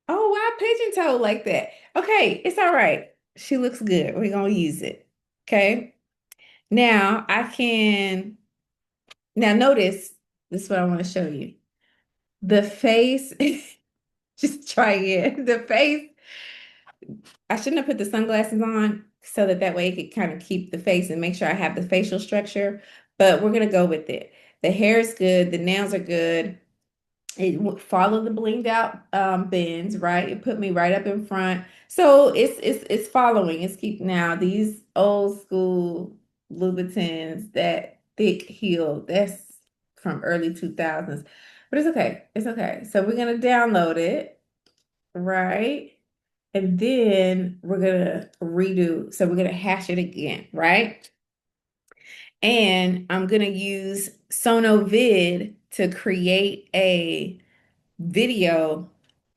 S1: Oh, why pigeon toe like that? Okay, it's all right. She looks good. We're gonna use it. Okay. Now I can now notice this is what I want to show you. The face, just try it. The face, I shouldn't have put the sunglasses on so that way it could kind of keep the face and make sure I have the facial structure, but we're gonna go with it. The hair is good, the nails are good. It follow the blinged out bends, right? It put me right up in front. So it's following. It's keep now these old school Louboutins, that thick heel, that's from early 2000s. But it's okay. It's okay. So we're gonna download it, right? And then we're gonna redo. So we're gonna hash it again, right? And I'm gonna use Sonovid to create a video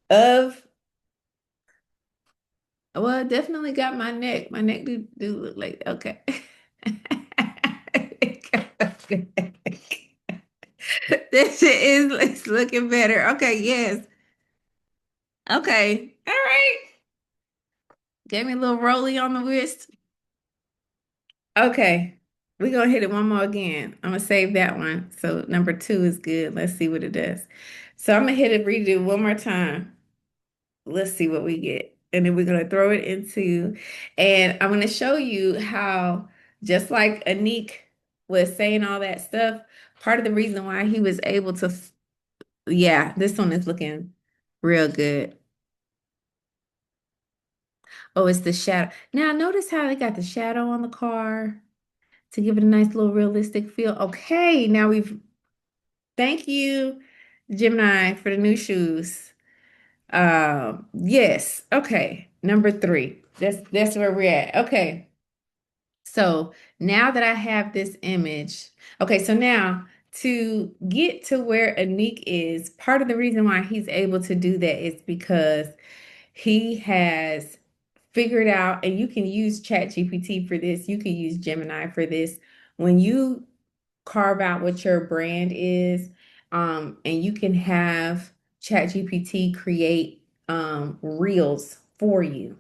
S1: of, well, I definitely got my neck. My neck do look like okay. This shit is it's looking better. Okay, yes. Okay. All right. Gave me a little rolly on the wrist. Okay. We're gonna hit it one more again. I'm gonna save that one. So number two is good. Let's see what it does. So I'm gonna hit it redo one more time. Let's see what we get. And then we're going to throw it into, and I'm going to show you how, just like Anik was saying all that stuff, part of the reason why he was able to, yeah, this one is looking real good. Oh, it's the shadow. Now, notice how they got the shadow on the car to give it a nice little realistic feel. Okay, now thank you, Gemini, for the new shoes. Yes. Okay. Number three. That's where we're at. Okay. So now that I have this image, okay, so now to get to where Anik is, part of the reason why he's able to do that is because he has figured out, and you can use ChatGPT for this, you can use Gemini for this. When you carve out what your brand is, and you can have ChatGPT create reels for you,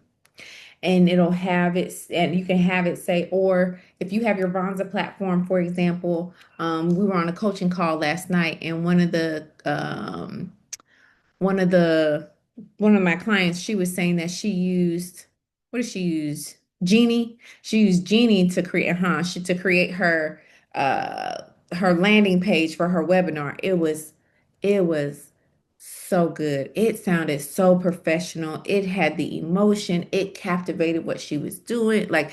S1: and it'll have it, and you can have it say, or if you have your Vonza platform, for example, we were on a coaching call last night, and one of the one of my clients, she was saying that she used, what did she use? Genie. She used Genie to create, to create uh her landing page for her webinar. It was so good. It sounded so professional. It had the emotion. It captivated what she was doing. Like,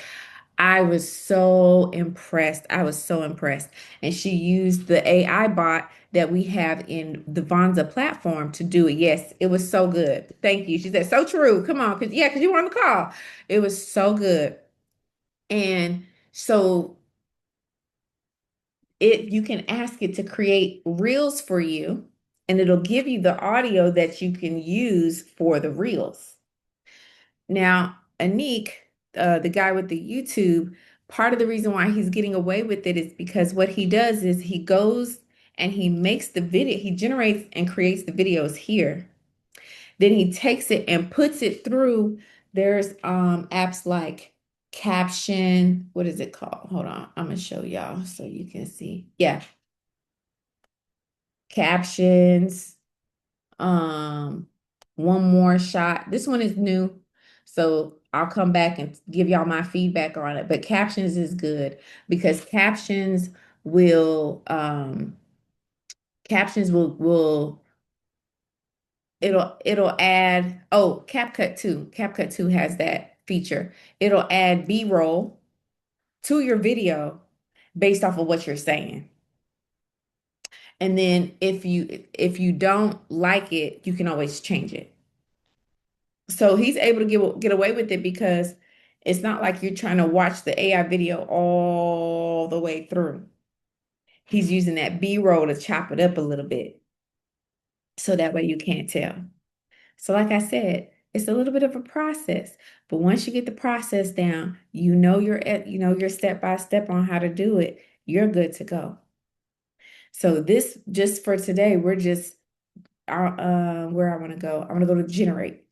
S1: I was so impressed. I was so impressed. And she used the AI bot that we have in the Vonza platform to do it. Yes, it was so good. Thank you. She said, so true. Come on. Cause you were on the call. It was so good. And so you can ask it to create reels for you, and it'll give you the audio that you can use for the reels. Now, Anik, the guy with the YouTube, part of the reason why he's getting away with it is because what he does is he goes and he makes the video, he generates and creates the videos here. Then he takes it and puts it through. There's apps like Caption. What is it called? Hold on. I'm gonna show y'all so you can see. Yeah, Captions. Um, One More Shot. This one is new, so I'll come back and give y'all my feedback on it. But Captions is good because will captions will it'll add, oh, CapCut 2 has that feature. It'll add B-roll to your video based off of what you're saying. And then if you don't like it, you can always change it. So he's able to get away with it because it's not like you're trying to watch the AI video all the way through. He's using that B-roll to chop it up a little bit so that way you can't tell. So like I said, it's a little bit of a process, but once you get the process down, you know your step by step on how to do it, you're good to go. So this just for today, we're just where I want to go. I want to go to generate.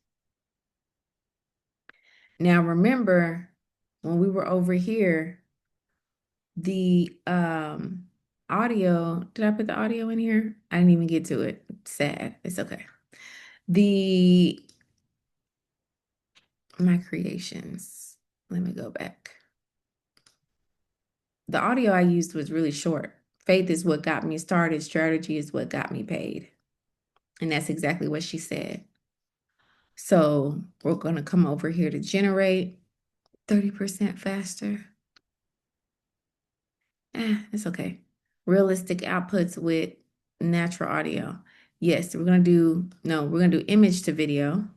S1: Now remember when we were over here, the audio, did I put the audio in here? I didn't even get to it. Sad. It's okay. The My creations. Let me go back. The audio I used was really short. Faith is what got me started. Strategy is what got me paid. And that's exactly what she said. So we're going to come over here to generate 30% faster. It's okay. Realistic outputs with natural audio. Yes, we're gonna do, no, we're gonna do image to video.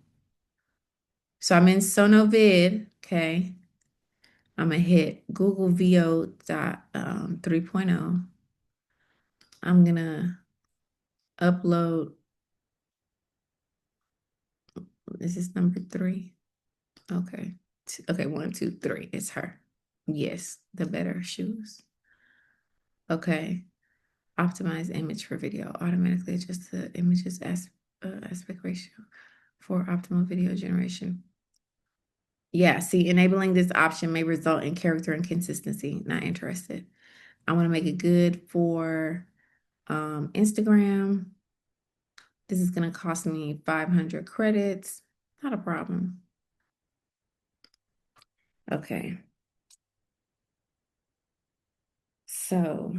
S1: So I'm in Sonovid, okay. I'm gonna hit Google VO dot 3.0. I'm gonna upload, is this number 3? Okay. Okay, 1, 2, 3. It's her. Yes, the better shoes. Okay. Optimize image for video. Automatically adjust the images aspect ratio for optimal video generation. Yeah, see, enabling this option may result in character inconsistency. Not interested. I want to make it good for Instagram. This is going to cost me 500 credits. Not a problem. Okay. So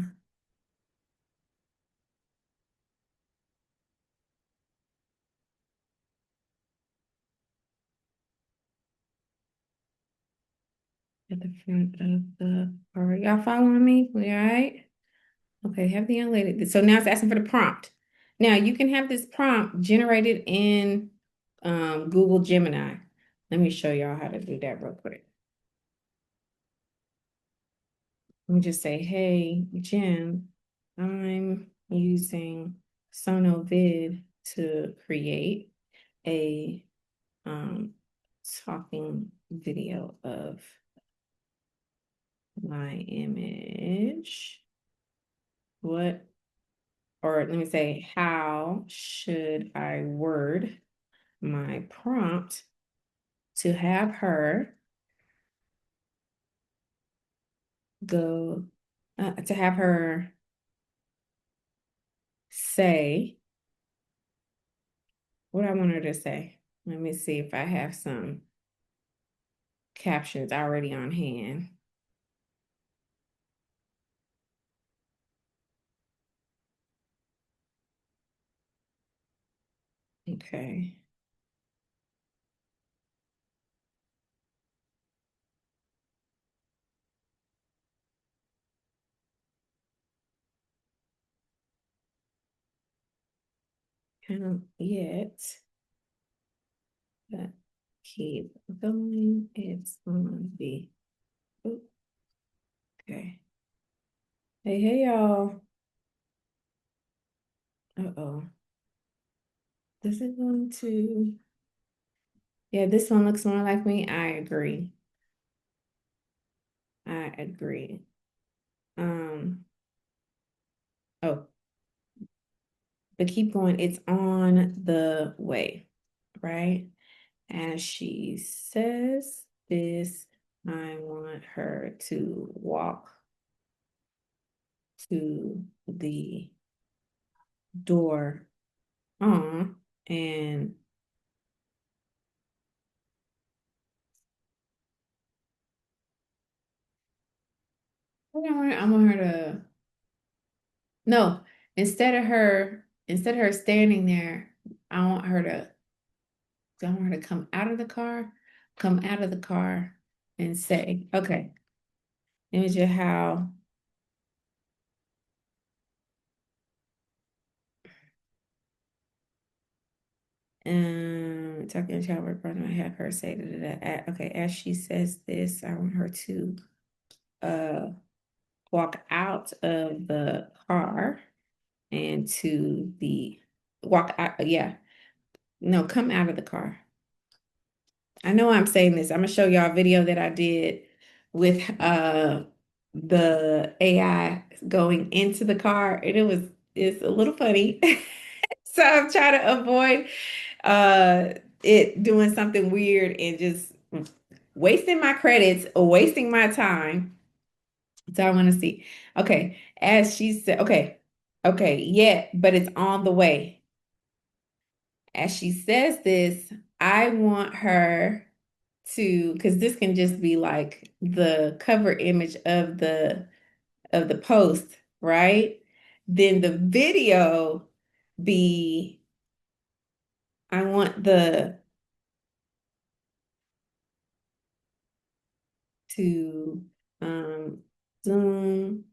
S1: at the front of the, are y'all following me? We all right? Okay, have the young lady. So now it's asking for the prompt. Now you can have this prompt generated in Google Gemini. Let me show y'all how to do that real quick. Let me just say, hey, Jim, I'm using Sonovid to create a talking video of my image. What, or let me say, how should I word my prompt to have her go, to have her say what I want her to say. Let me see if I have some captions already on hand. Okay. Haven't yet, but keep going. It's on the, oh, okay. Hey, y'all. Uh-oh. Is it going to, yeah, this one looks more like me. I agree. I agree. Um, oh, but keep going. It's on the way, right? As she says this, I want her to walk to the door. And I want her to, no, instead of her standing there, I want her to, I want her to come out of the car and say, okay, image of how, talking to child work partner, I have her say that. Okay, as she says this, I want her to uh walk out of the car and to the walk out, yeah. No, come out of the car. I know I'm saying this. I'm gonna show y'all a video that I did with the AI going into the car, and it's a little funny. So I'm trying to avoid it doing something weird and just wasting my credits or wasting my time. So I want to see. Okay, as she said, okay, yeah, but it's on the way. As she says this, I want her to, because this can just be like the cover image of the post, right? Then the video be, I want the to zoom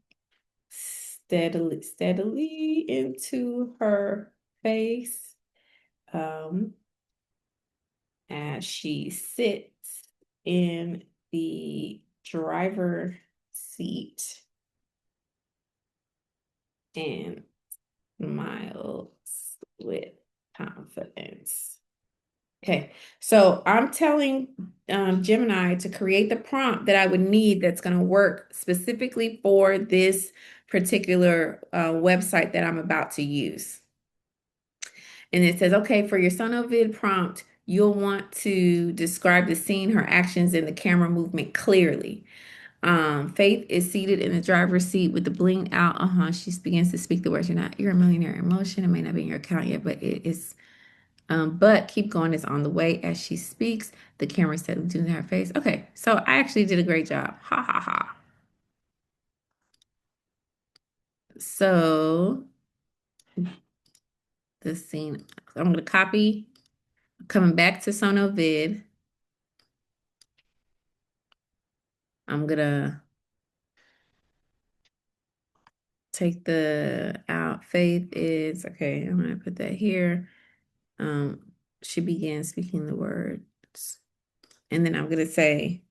S1: steadily into her face um, as she sits in the driver seat and smiles with confidence. Okay, so I'm telling Gemini to create the prompt that I would need that's going to work specifically for this particular website that I'm about to use. And it says, okay, for your Sonovid prompt, you'll want to describe the scene, her actions, and the camera movement clearly. Faith is seated in the driver's seat with the bling out. She begins to speak the words. You're a millionaire in motion. It may not be in your account yet, but it is. But keep going is on the way as she speaks. The camera steadily to her face. Okay, so I actually did a great job. Ha ha ha. So the scene, I'm going to copy, coming back to Sonovid. I'm going to take the out. Faith is, okay, I'm going to put that here. Um, she began speaking the words. And then I'm going to say,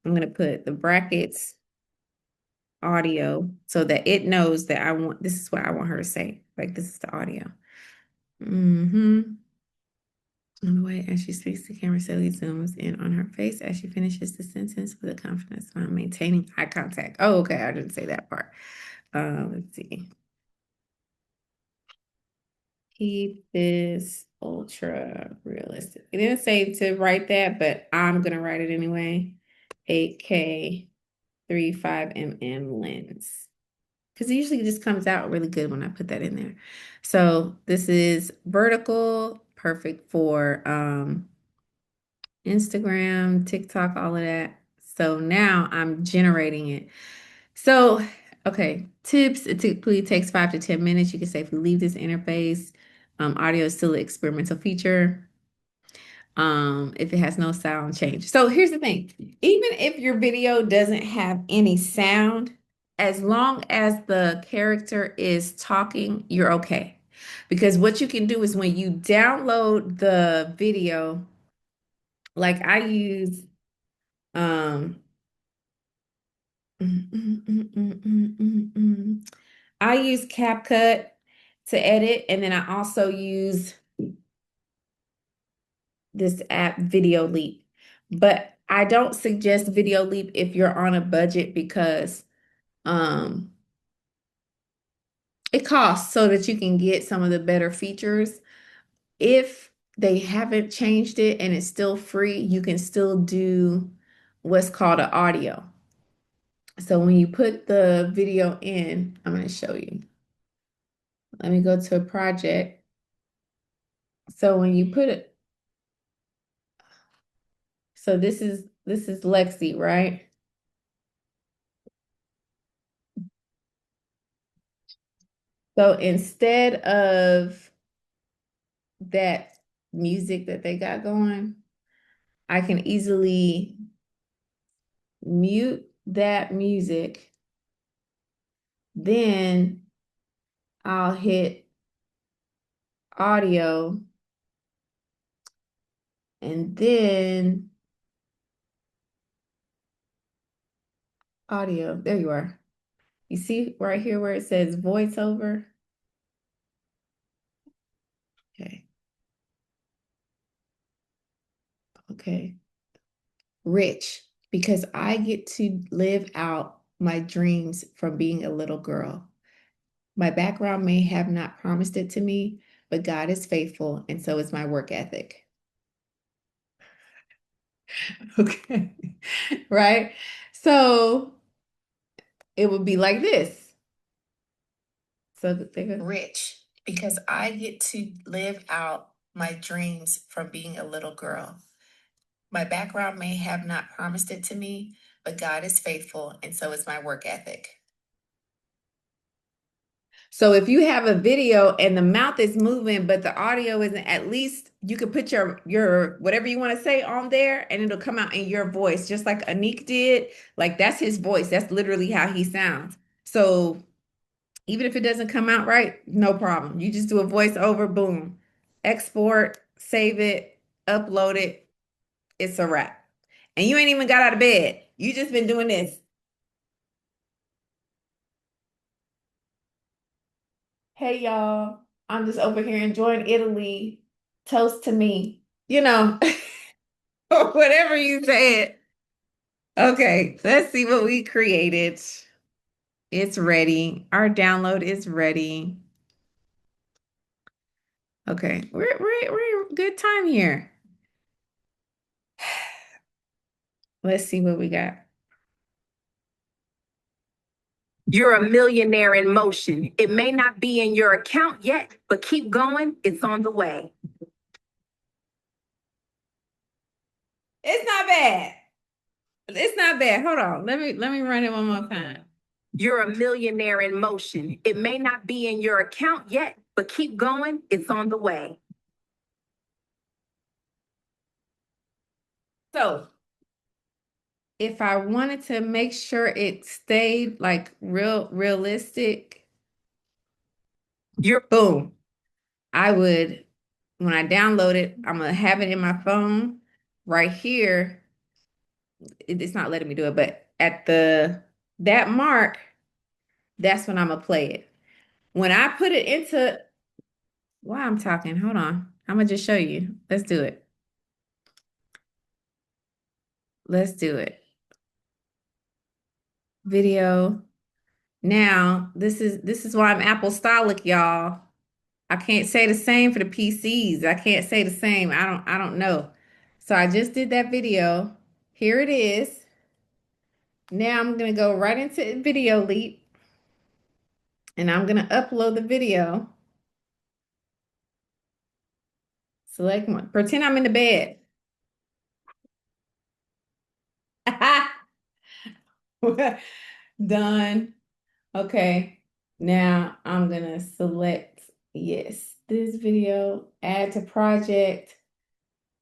S1: I'm going to put the brackets audio so that it knows that this is what I want her to say. Like, this is the audio. Mm-hmm. On the way as she speaks, the camera steadily zooms in on her face as she finishes the sentence with a confident smile, maintaining eye contact. Oh, okay. I didn't say that part. Let's see. Keep this ultra realistic. It didn't say to write that, but I'm gonna write it anyway. 8K 35mm lens. Because it usually just comes out really good when I put that in there. So this is vertical, perfect for Instagram, TikTok, all of that. So now I'm generating it. So, okay, tips. It typically takes 5 to 10 minutes. You can safely leave this interface. Audio is still an experimental feature. If it has no sound, change. So here's the thing. Even if your video doesn't have any sound, as long as the character is talking, you're okay. Because what you can do is when you download the video, like I use um I use CapCut to edit, and then I also use this app Video Leap. But I don't suggest Video Leap if you're on a budget because um it costs so that you can get some of the better features. If they haven't changed it and it's still free, you can still do what's called an audio. So when you put the video in, I'm going to show you. Let me go to a project. So when you put it, so this is Lexi, right? So instead of that music that they got going, I can easily mute that music. Then I'll hit audio and then audio. There you are. You see right here where it says voiceover? Okay. Okay. Rich, because I get to live out my dreams from being a little girl. My background may have not promised it to me, but God is faithful, and so is my work ethic. Okay. Right? So it would be like this. So they go, rich, because I get to live out my dreams from being a little girl. My background may have not promised it to me, but God is faithful, and so is my work ethic. So if you have a video and the mouth is moving, but the audio isn't, at least you could put your whatever you want to say on there and it'll come out in your voice, just like Anik did. Like that's his voice. That's literally how he sounds. So
S2: Even if it doesn't come out right, no problem. You just do a voiceover, boom, export, save it, upload it. It's a wrap. And you ain't even got out of bed. You just been doing this. Hey y'all, I'm just over here enjoying Italy. Toast to me. You know, or whatever you said. Okay, let's see what we created. It's ready. Our download is ready. Okay, we're good time here. Let's see what we got. You're a millionaire in motion. It may not be in your account yet, but keep going. It's on the way. It's not bad. It's not bad. Hold on. Let me run it one more time. You're a millionaire in motion. It may not be in your account yet, but keep going. It's on the way. So, if I wanted to make sure it stayed like realistic, you're boom. I would, when I download it, I'm gonna have it in my phone right here. It's not letting me do it, but at the that mark, that's when I'm gonna play it. When I put it into why I'm talking, hold on. I'm gonna just show you. Let's do it. Let's do it. Video. Now, this is why I'm apostolic, y'all. I can't say the same for the PCs. I can't say the same. I don't know. So I just did that video. Here it is. Now I'm gonna go right into Video Leap and I'm gonna upload the video. Select one. Pretend I'm in the bed. Done. Okay. Now I'm gonna select yes, this video, add to project.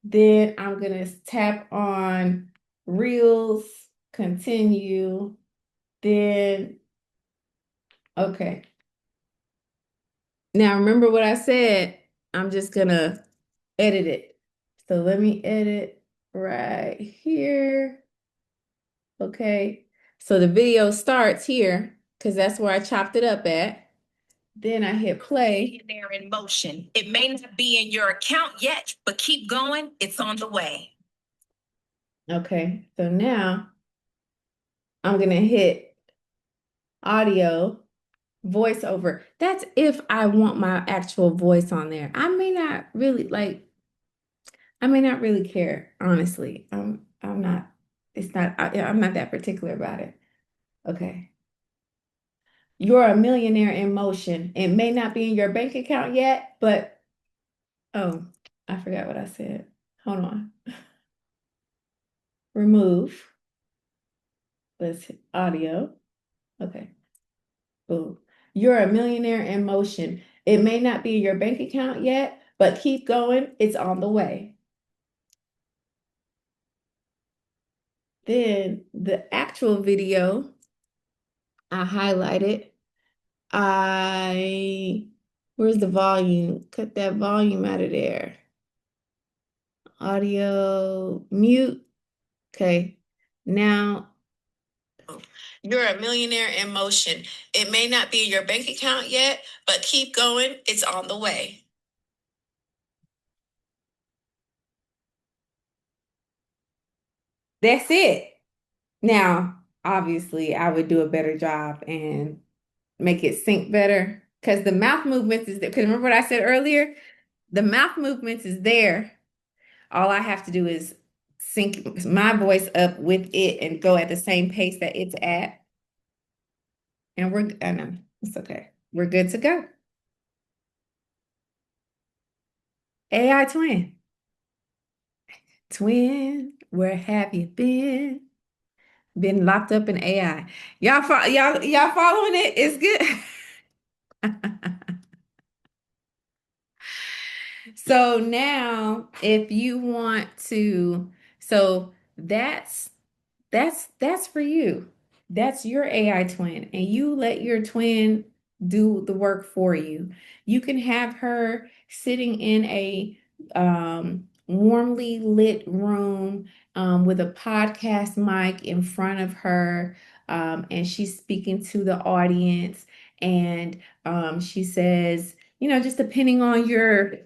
S2: Then I'm gonna tap on Reels, continue. Then, okay. Now remember what I said. I'm just gonna edit it. So let me edit right here. Okay. So the video starts here because that's where I chopped it up at. Then I hit play. There in motion. It may not be in your account yet, but keep going. It's on the way. Okay. So now I'm gonna hit audio, voiceover. That's if I want my actual voice on there. I may not really care, honestly. I'm not, it's not, I'm not that particular about it. Okay. You're a millionaire in motion. It may not be in your bank account yet, but oh, I forgot what I said. Hold on. Remove. Let's hit audio. Okay. Boom. You're a millionaire in motion. It may not be in your bank account yet, but keep going. It's on the way. Then the actual video, I highlighted. Where's the volume? Cut that volume out of there. Audio, mute. Okay. Now, you're a millionaire in motion. It may not be in your bank account yet, but keep going. It's on the way. That's it. Now, obviously, I would do a better job and make it sync better because the mouth movements is there. Because remember what I said earlier? The mouth movements is there. All I have to do is sync my voice up with it and go at the same pace that it's at. And I know, it's okay. We're good to go. AI twin. Twin, where have you been? Been locked up in AI. Y'all following it? It's good. So now if you want to, so that's for you. That's your AI twin. And you let your twin
S1: do the work for you. You can have her sitting in a warmly lit room with a podcast mic in front of her, and she's speaking to the audience. And she says, just depending on your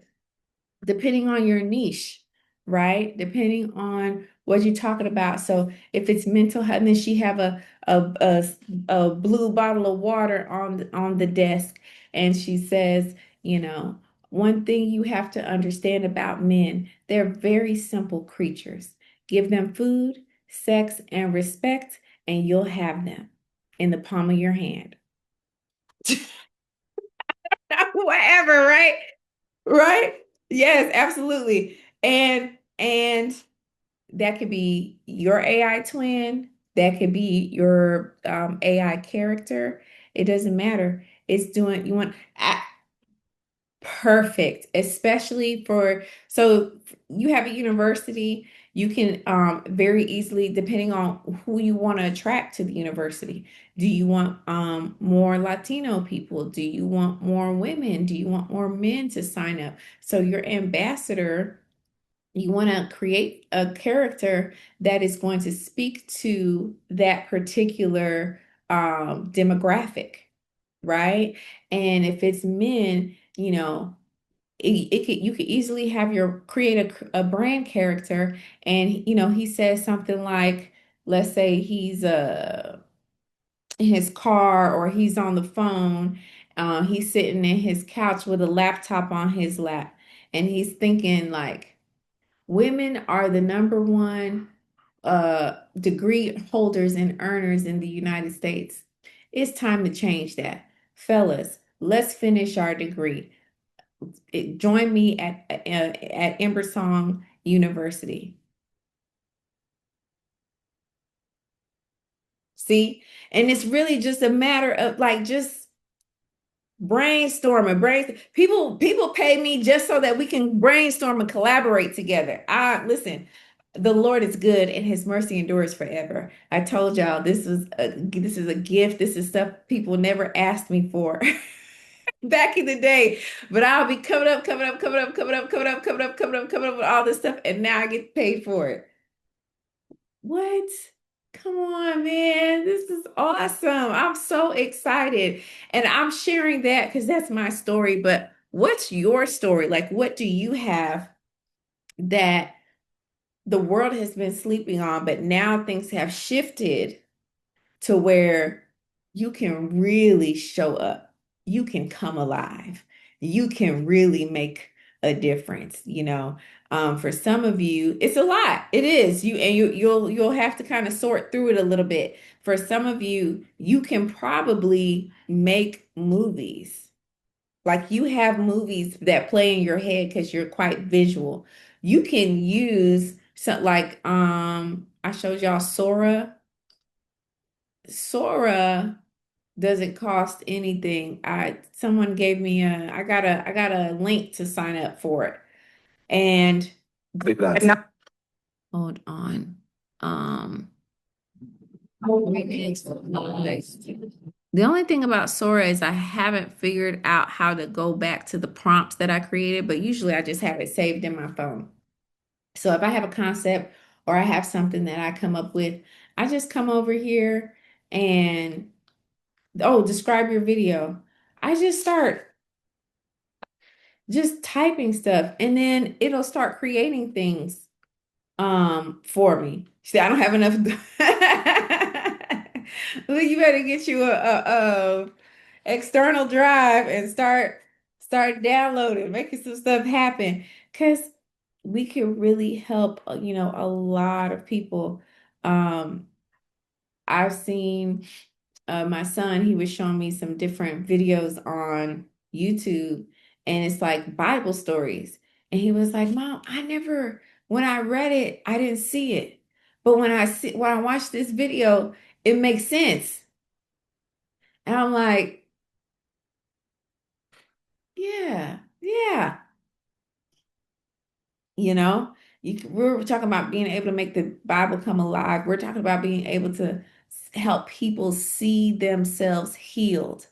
S1: niche, right? Depending on what you're talking about. So if it's mental health, and then she have a blue bottle of water on the desk, and she says, one thing you have to understand about men, they're very simple creatures. Give them food, sex, and respect, and you'll have them in the palm of your hand. Whatever, right? Right? Yes, absolutely. And that could be your AI twin, that could be your AI character. It doesn't matter. It's doing you want perfect, especially so you have a university, you can very easily, depending on who you want to attract to the university. Do you want more Latino people? Do you want more women? Do you want more men to sign up? So your ambassador, you want to create a character that is going to speak to that particular demographic, right? And if it's men, you could easily have your create a brand character, and he says something like, let's say he's in his car, or he's on the phone, he's sitting in his couch with a laptop on his lap, and he's thinking like, women are the number one degree holders and earners in the United States. It's time to change that. Fellas, let's finish our degree. Join me at Embersong University. See? And it's really just a matter of like just brainstorming. People pay me just so that we can brainstorm and collaborate together. I listen, the Lord is good and his mercy endures forever. I told y'all this is a gift. This is stuff people never asked me for back in the day. But I'll be coming up with all this stuff, and now I get paid for it. What? Come on, man. This is awesome. I'm so excited. And I'm sharing that because that's my story. But what's your story? Like, what do you have that the world has been sleeping on, but now things have shifted to where you can really show up. You can come alive. You can really make a difference, For some of you, it's a lot. It is. You'll have to kind of sort through it a little bit. For some of you, you can probably make movies. Like you have movies that play in your head because you're quite visual. You can use some like I showed y'all Sora. Sora doesn't cost anything. Someone gave me I got a link to sign up for it. And hold on. Um the only thing about Sora is I haven't figured out how to go back to the prompts that I created, but usually I just have it saved in my phone. So if I have a concept or I have something that I come up with, I just come over here and, oh, describe your video. I just start just typing stuff, and then it'll start creating things for me. See, I don't have enough. Well, you better get you a external drive and start downloading, making some stuff happen, because we can really help, a lot of people. Um, I've seen my son, he was showing me some different videos on YouTube, and it's like Bible stories. And he was like, Mom, when I read it, I didn't see it. But when I watch this video, it makes sense. And I'm like, yeah, yeah. You know, we're talking about being able to make the Bible come alive. We're talking about being able to help people see themselves healed.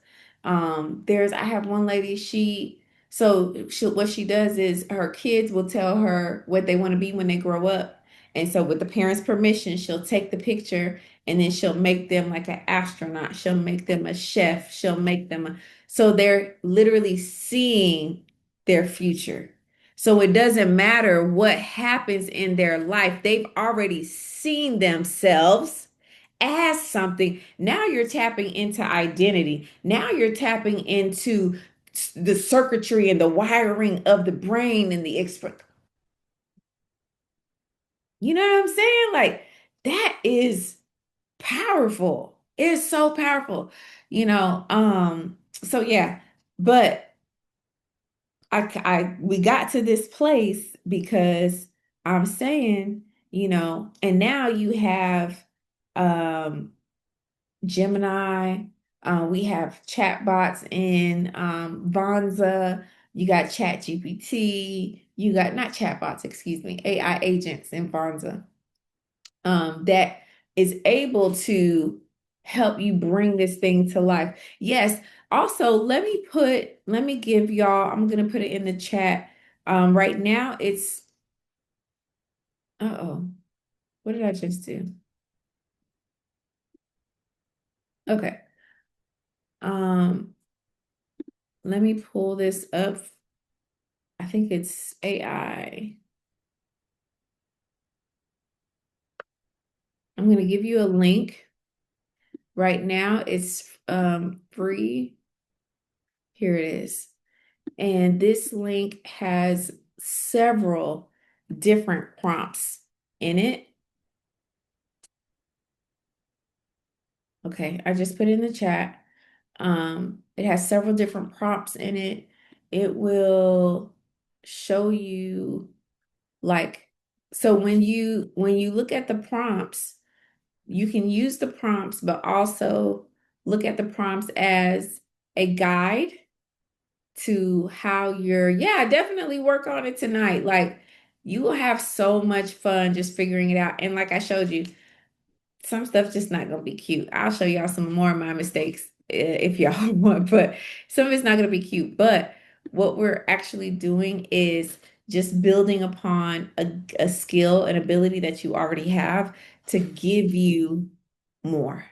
S1: I have one lady, what she does is her kids will tell her what they want to be when they grow up. And so with the parents' permission, she'll take the picture and then she'll make them like an astronaut. She'll make them a chef. So they're literally seeing their future. So it doesn't matter what happens in their life. They've already seen themselves as something. Now you're tapping into identity. Now you're tapping into the circuitry and the wiring of the brain and you know what I'm saying? Like that is powerful. It's so powerful. So yeah, but we got to this place because I'm saying, and now you have um Gemini. We have chatbots in Vonza. You got Chat GPT. You got not chatbots, excuse me, AI agents in Vonza that is able to help you bring this thing to life. Yes. Also, let me give y'all, I'm going to put it in the chat. Right now uh-oh, what did I just do? Okay. Um, Let me pull this up. I think it's AI. I'm going to give you a link. Right now, it's free. Here it is. And this link has several different prompts in it. Okay, I just put it in the chat. It has several different prompts in it. It will show you like so when you look at the prompts, you can use the prompts, but also look at the prompts as a guide to how yeah, definitely work on it tonight. Like you will have so much fun just figuring it out. And like I showed you, some stuff just not gonna be cute. I'll show y'all some more of my mistakes if y'all want, but some of it's not gonna be cute. But what we're actually doing is just building upon a skill, an ability that you already have to give you more.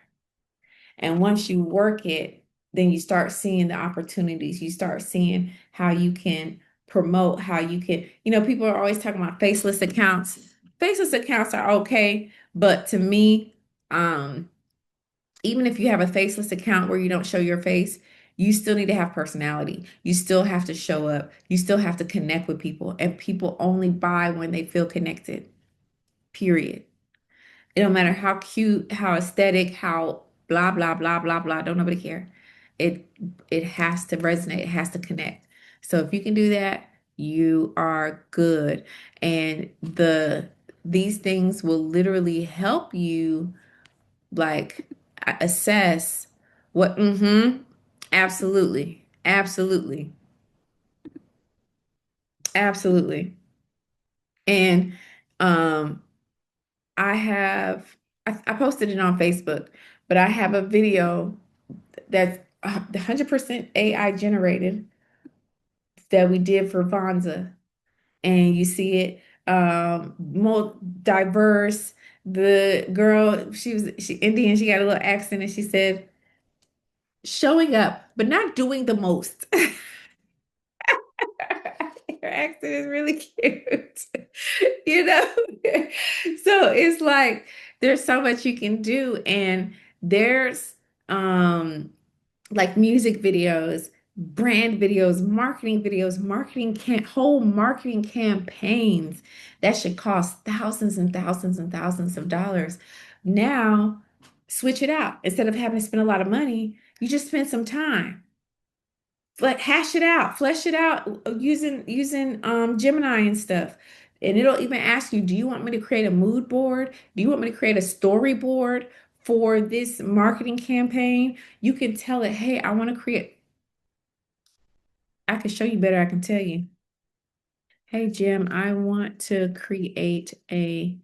S1: And once you work it, then you start seeing the opportunities. You start seeing how you can promote, how you can, people are always talking about faceless accounts. Faceless accounts are okay, but to me, um, even if you have a faceless account where you don't show your face, you still need to have personality. You still have to show up. You still have to connect with people, and people only buy when they feel connected, period. It don't matter how cute, how aesthetic, how blah blah blah blah blah. Don't nobody care. It it has to resonate. It has to connect. So if you can do that, you are good. And these things will literally help you like assess what. Absolutely, absolutely, absolutely. And um, I posted it on Facebook, but I have a video that's 100% AI generated that we did for Vonza. And you see it more diverse. The girl, she Indian, she got a little accent and she said, showing up, but not doing the most. Her accent is really cute. You know? So it's like there's so much you can do. And there's like music videos, brand videos, whole marketing campaigns that should cost thousands and thousands and thousands of dollars. Now, switch it out. Instead of having to spend a lot of money, you just spend some time. But hash it out, flesh it out using Gemini and stuff. And it'll even ask you, do you want me to create a mood board? Do you want me to create a storyboard for this marketing campaign? You can tell it, hey, I want to create, I can show you better, I can tell you. Hey, Jim, I want to create a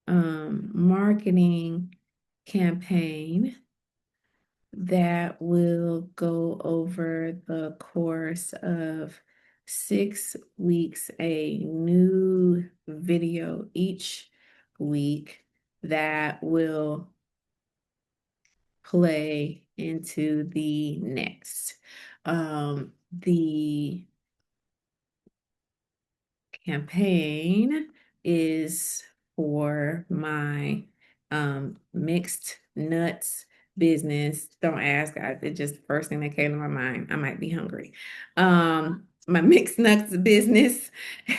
S1: marketing campaign that will go over the course of 6 weeks, a new video each week that will play into the next. The campaign is for my mixed nuts business. Don't ask, it just the first thing that came to my mind. I might be hungry. My mixed nuts business,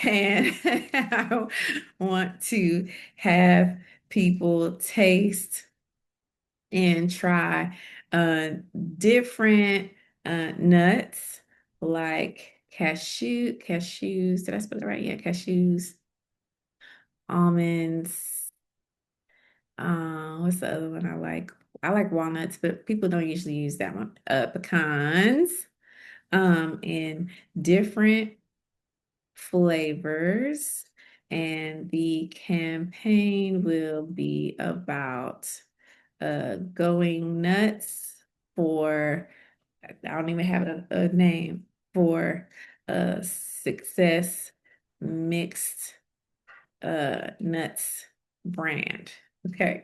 S1: and I want to have people taste and try uh, different nuts like cashews. Did I spell it right? Yeah, cashews, almonds. What's the other one I like? I like walnuts, but people don't usually use that one. Pecans, in different flavors. And the campaign will be about going nuts for, I don't even have a name, for success mixed nuts brand. Okay.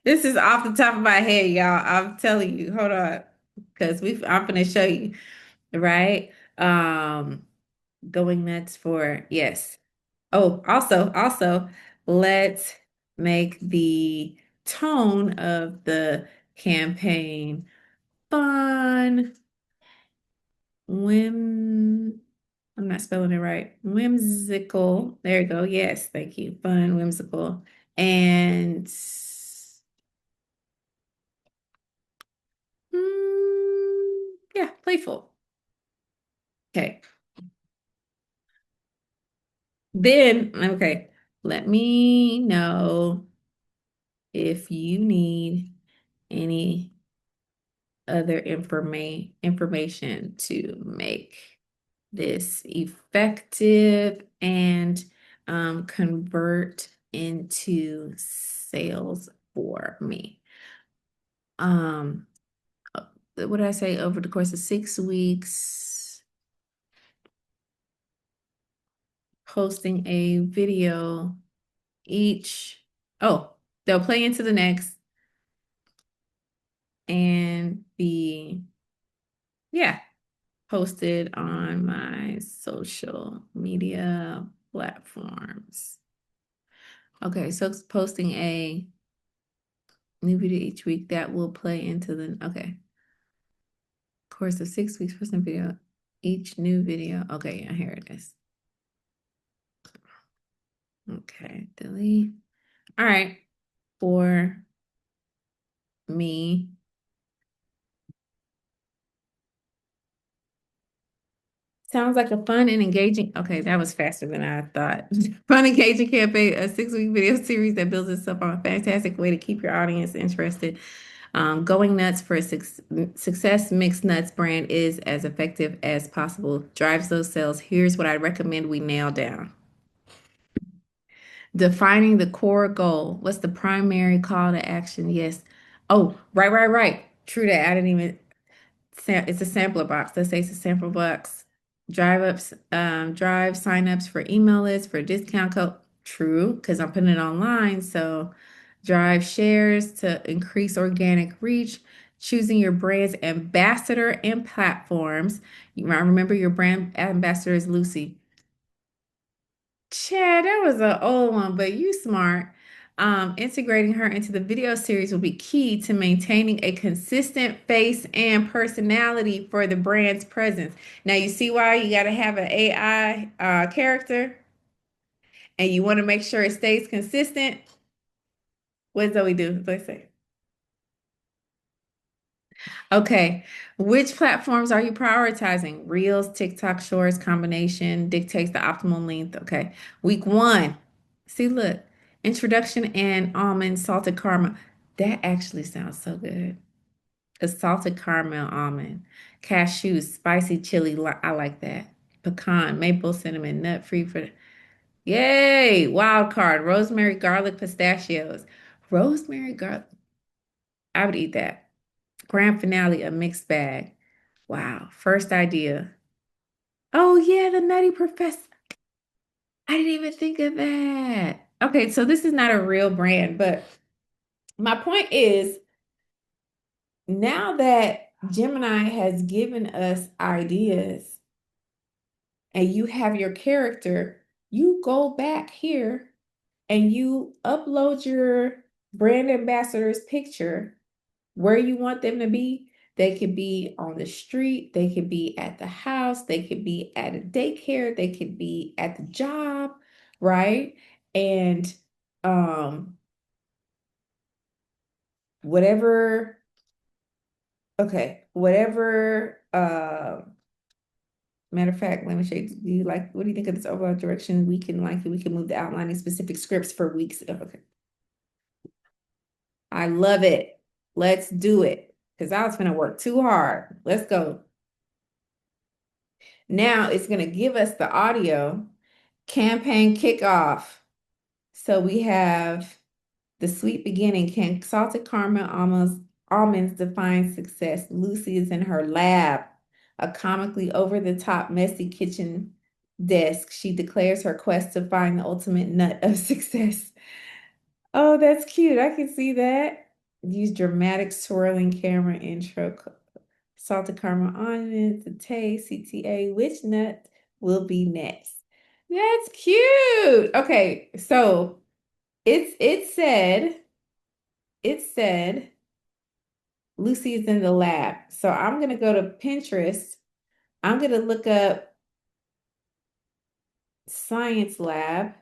S1: This is off the top of my head, y'all. I'm telling you, hold on. Because I'm gonna show you, right? Going nuts for yes. Oh, also, let's make the tone of the campaign fun, whim. I'm not spelling it right. Whimsical. There you go. Yes, thank you. Fun, whimsical, and yeah, playful. Okay. Then, okay, let me know if you need any other information to make this effective and convert into sales for me. Um, what did I say? Over the course of 6 weeks, posting a video each. Oh, they'll play into the next and be, yeah, posted on my social media platforms. Okay, so it's posting a new video each week that will play into the, okay, course of 6 weeks, posting video, each new video. Okay, yeah, here it is. Okay, delete. All right, for me. Sounds like a fun and engaging. Okay, that was faster than I thought. Fun, engaging campaign, a 6 week video series that builds itself on a fantastic way to keep your audience interested. Going nuts for a success mixed nuts brand is as effective as possible. Drives those sales. Here's what I recommend we nail down. Defining the core goal. What's the primary call to action? Yes. Oh, right. True that. I didn't even it's a sampler box. Let's say it's a sample box. Drive signups for email lists for discount code. True, because I'm putting it online. So drive shares to increase organic reach. Choosing your brand's ambassador and platforms. You might remember your brand ambassador is Lucy. Chad, that was an old one, but you smart. Integrating her into the video series will be key to maintaining a consistent face and personality for the brand's presence. Now, you see why you got to have an AI character and you want to make sure it stays consistent. What does Zoe do? Let's say. Okay, which platforms are you prioritizing? Reels, TikTok Shorts, combination dictates the optimal length. Okay, week one. See, look, introduction and almond salted caramel. That actually sounds so good. A salted caramel almond, cashews, spicy chili. I like that. Pecan, maple cinnamon, nut free for. Yay! Wild card, rosemary, garlic, pistachios. Rosemary, garlic. I would eat that. Grand finale, a mixed bag. Wow. First idea. Oh yeah, the Nutty Professor. I didn't even think of that. Okay, so this is not a real brand, but my point is now that Gemini has given us ideas and you have your character, you go back here and you upload your brand ambassador's picture where you want them to be. They could be on the street, they could be at the house, they could be at a daycare, they could be at the job, right? And um whatever, okay, whatever matter of fact, let me show you, do you like, what do you think of this overall direction? We can move the outlining specific scripts for weeks. Okay. I love it. Let's do it. Because I was gonna work too hard. Let's go. Now it's gonna give us the audio campaign kickoff. So we have the sweet beginning. Can salted caramel almonds define success? Lucy is in her lab, a comically over-the-top messy kitchen desk. She declares her quest to find the ultimate nut of success. Oh, that's cute. I can see that. Use dramatic swirling camera intro. Salted caramel onions, the taste, CTA. Which nut will be next? That's cute. Okay, so it said Lucy is in the lab. So I'm gonna go to Pinterest. I'm gonna look up science lab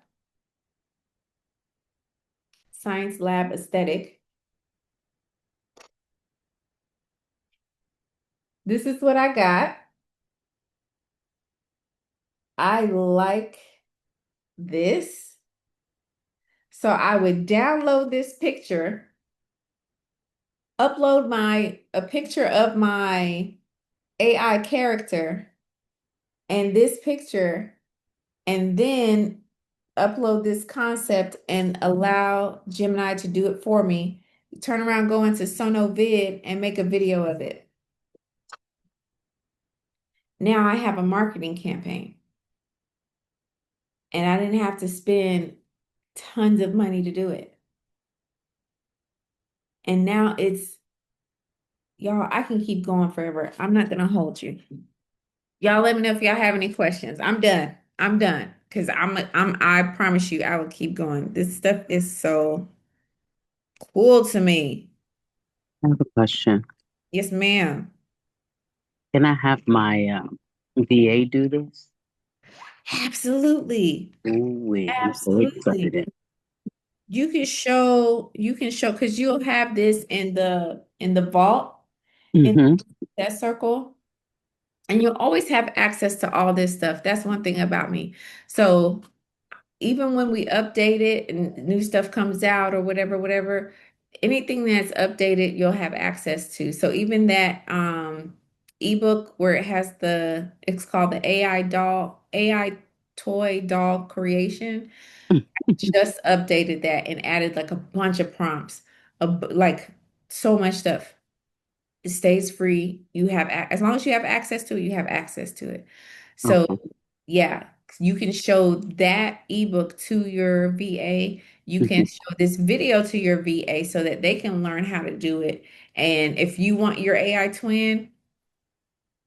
S1: aesthetic. This is what I got. I like this. So I would download this picture, upload a picture of my AI character and this picture, and then upload this concept and allow Gemini to do it for me. Turn around, go into Sonovid and make a video of it. Now I have a marketing campaign and I didn't have to spend tons of money to do it. And now y'all, I can keep going forever. I'm not gonna hold you. Y'all let me know if y'all have any questions. I'm done. I'm done. Because I promise you, I will keep going. This stuff is so cool to me.
S3: I have a question.
S1: Yes, ma'am.
S3: Can I have my VA do this?
S1: Absolutely.
S3: Ooh, I'm so
S1: Absolutely.
S3: excited.
S1: You can show because you'll have this in the vault in
S3: Mm-hmm.
S1: that circle. And you'll always have access to all this stuff. That's one thing about me. So even when we update it and new stuff comes out or whatever, anything that's updated, you'll have access to. So even that ebook where it's called the AI toy doll creation, just updated that and added like a bunch of prompts, like so much stuff. It stays free. As long as you have access to it, you have access to it. So
S3: Awesome.
S1: yeah, you can show that ebook to your VA. You can
S3: Mm-hmm.
S1: show this video to your VA so that they can learn how to do it. And if you want your AI twin,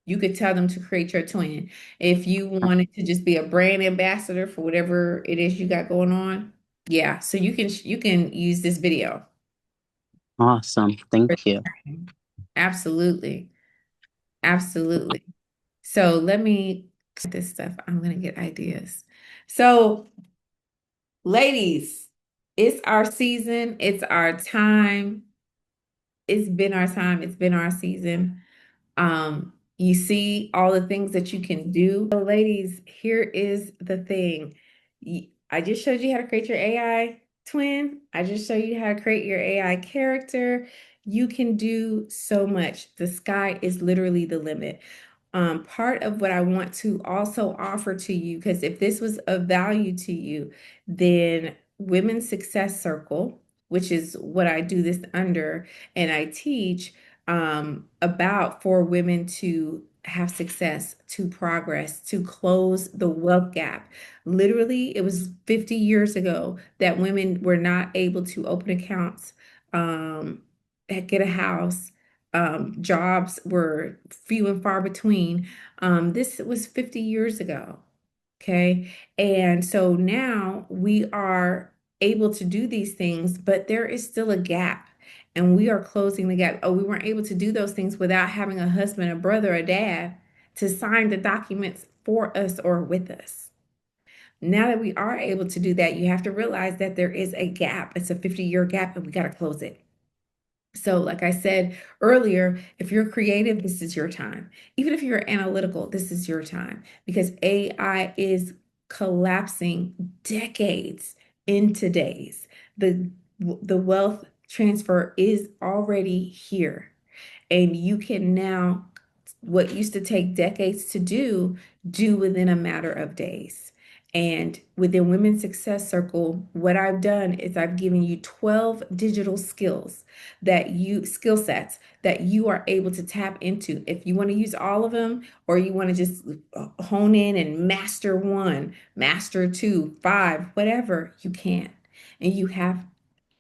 S1: you could tell them to create your twin. If you wanted to just be a brand ambassador for whatever it is you got going on, yeah. So you can use this video.
S3: Awesome. Thank you.
S1: Absolutely. Absolutely. So let me this stuff. I'm gonna get ideas. So ladies, it's our season, it's our time. It's been our time, it's been our season. You see all the things that you can do. So ladies, here is the thing. I just showed you how to create your AI twin. I just showed you how to create your AI character. You can do so much. The sky is literally the limit. Part of what I want to also offer to you, because if this was of value to you, then Women's Success Circle, which is what I do this under, and I teach about for women to have success, to progress, to close the wealth gap. Literally, it was 50 years ago that women were not able to open accounts, um, get a house. Jobs were few and far between. This was 50 years ago. Okay. And so now we are able to do these things, but there is still a gap. And we are closing the gap. Oh, we weren't able to do those things without having a husband, a brother, a dad to sign the documents for us or with us. Now that we are able to do that, you have to realize that there is a gap. It's a 50-year gap, and we got to close it. So, like I said earlier, if you're creative, this is your time. Even if you're analytical, this is your time because AI is collapsing decades into days. The wealth transfer is already here, and you can now what used to take decades to do within a matter of days. And within Women's Success Circle, what I've done is I've given you 12 digital skill sets that you are able to tap into. If you want to use all of them, or you want to just hone in and master one, master two, five, whatever, you can. And you have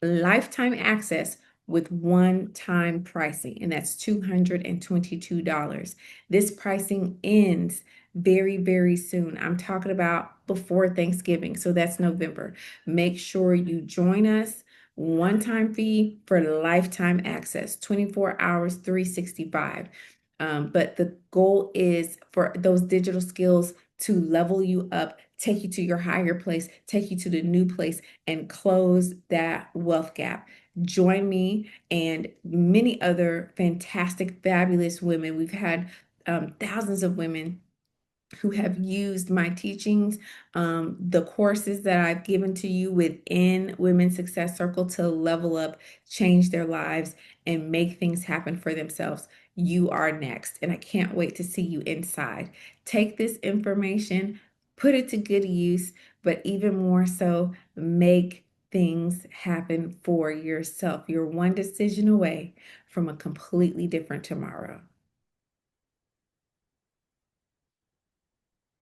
S1: lifetime access with one-time pricing, and that's $222. This pricing ends very, very soon. I'm talking about before Thanksgiving, so that's November. Make sure you join us. One-time fee for lifetime access, 24 hours, 365. But the goal is for those digital skills to level you up, take you to your higher place, take you to the new place, and close that wealth gap. Join me and many other fantastic, fabulous women. We've had thousands of women who have used my teachings, the courses that I've given to you within Women's Success Circle to level up, change their lives, and make things happen for themselves. You are next, and I can't wait to see you inside. Take this information, put it to good use, but even more so, make things happen for yourself. You're one decision away from a completely different tomorrow.